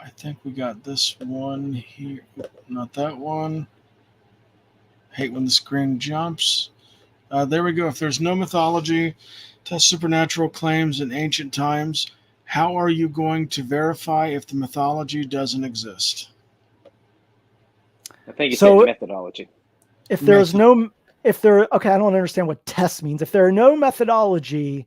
I think we got this one here. Not that one. Hate when the screen jumps. There we go. If there's no mythology, test supernatural claims in ancient times, how are you going to verify if the mythology doesn't exist? I think it's in methodology. If there's no, okay, I don't understand what test means. If there are no methodology,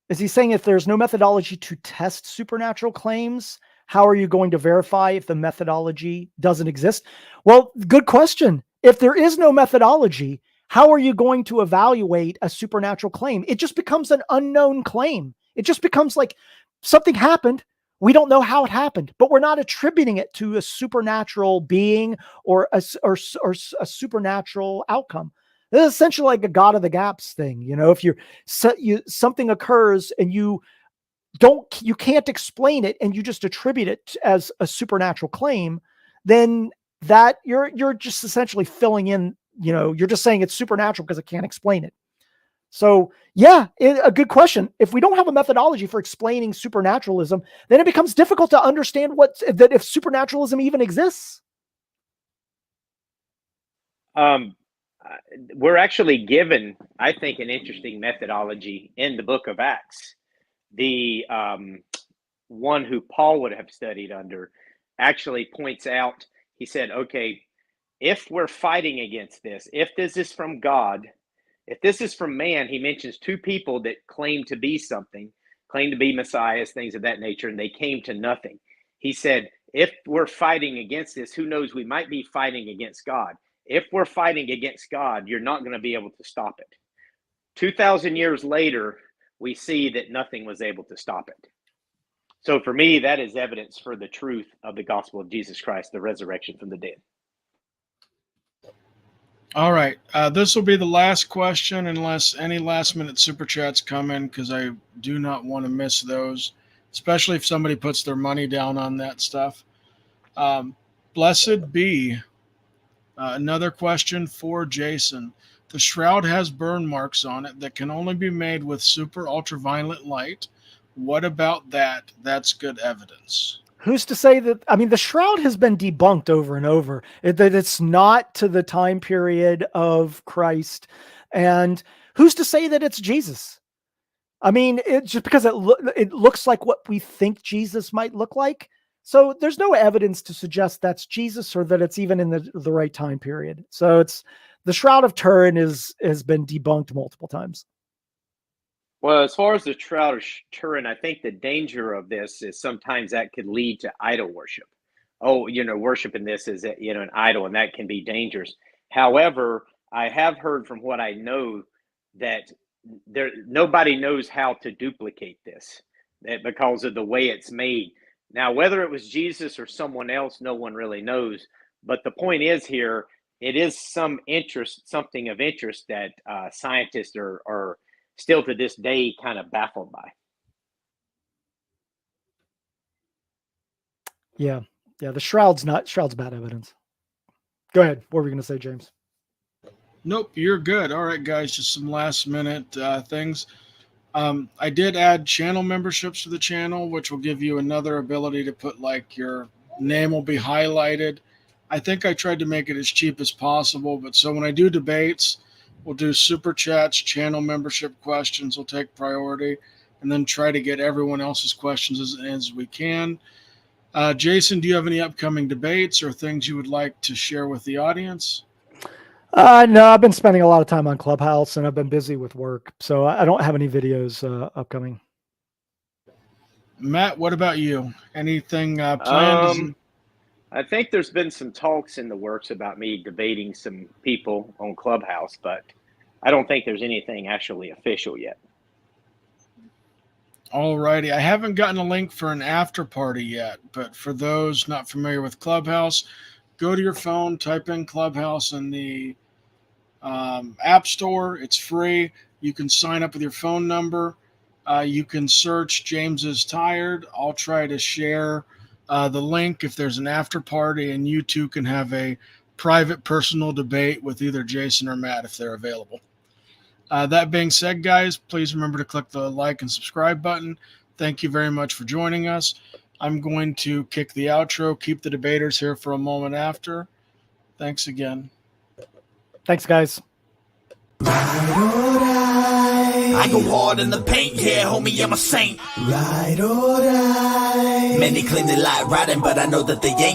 is he saying if there's no methodology to test supernatural claims, how are you going to verify if the methodology doesn't exist? Well, good question. If there is no methodology, how are you going to evaluate a supernatural claim? It just becomes an unknown claim. It just becomes like something happened. We don't know how it happened, but we're not attributing it to a supernatural being or a supernatural outcome. This is essentially like a God of the gaps thing. You know, if something occurs and you can't explain it and you just attribute it as a supernatural claim, then that you're just essentially filling in, you know, you're just saying it's supernatural because it can't explain it. So yeah, a good question. If we don't have a methodology for explaining supernaturalism, then it becomes difficult to understand that if supernaturalism even exists. We're actually given, I think, an interesting methodology in the book of Acts. The one who Paul would have studied under actually points out, he said, okay, if we're fighting against this, if this is from God, if this is from man, he mentions two people that claim to be something. claimed to be messiahs, things of that nature, and they came to nothing. He said, if we're fighting against this, who knows, we might be fighting against God. If we're fighting against God, you're not going to be able to stop it. 2,000 years later, we see that nothing was able to stop it. So for me, that is evidence for the truth of the gospel of Jesus Christ, the resurrection from the dead. All right. This will be the last question unless any last-minute super chats come in, because I do not want to miss those, especially if somebody puts their money down on that stuff. Blessed be. Another question for Jason. The shroud has burn marks on it that can only be made with super ultraviolet light. What about that? That's good evidence. Who's to say that? I mean, the shroud has been debunked over and over, that it's not to the time period of Christ. And who's to say that it's Jesus? I mean, it's just because it looks like what we think Jesus might look like. So there's no evidence to suggest that's Jesus or that it's even in the right time period. So it's the Shroud of Turin has been debunked multiple times. Well, as far as the Shroud of Turin, I think the danger of this is sometimes that could lead to idol worship. Oh, worshiping this is an idol, and that can be dangerous. However, I have heard from what I know that nobody knows how to duplicate this because of the way it's made. Now, whether it was Jesus or someone else, no one really knows. But the point is here, it is something of interest that scientists are still to this day kind of baffled by. Yeah. The shroud's bad evidence. Go ahead. What were we going to say, James? Nope, you're good. All right, guys, just some last minute things. I did add channel memberships to the channel, which will give you another ability to put your name will be highlighted. I think I tried to make it as cheap as possible, but so when I do debates, we'll do super chats, channel membership questions will take priority, and then try to get everyone else's questions as we can. Jason, do you have any upcoming debates or things you would like to share with the audience? No, I've been spending a lot of time on Clubhouse and I've been busy with work, so I don't have any videos upcoming. Matt, what about you? Anything planned? I think there's been some talks in the works about me debating some people on Clubhouse, but I don't think there's anything actually official yet. All righty. I haven't gotten a link for an after party yet, but for those not familiar with Clubhouse, go to your phone, type in Clubhouse in the App Store. It's free. You can sign up with your phone number. You can search James is Tired. I'll try to share the link if there's an after party, and you two can have a private personal debate with either Jason or Matt if they're available. That being said, guys, please remember to click the like and subscribe button. Thank you very much for joining us. I'm going to kick the outro, keep the debaters here for a moment after. Thanks again. Thanks, guys. I go hard in the paint, yeah, homie, I'm a saint. Ride or die. Many claim they like riding, but I know that they ain't.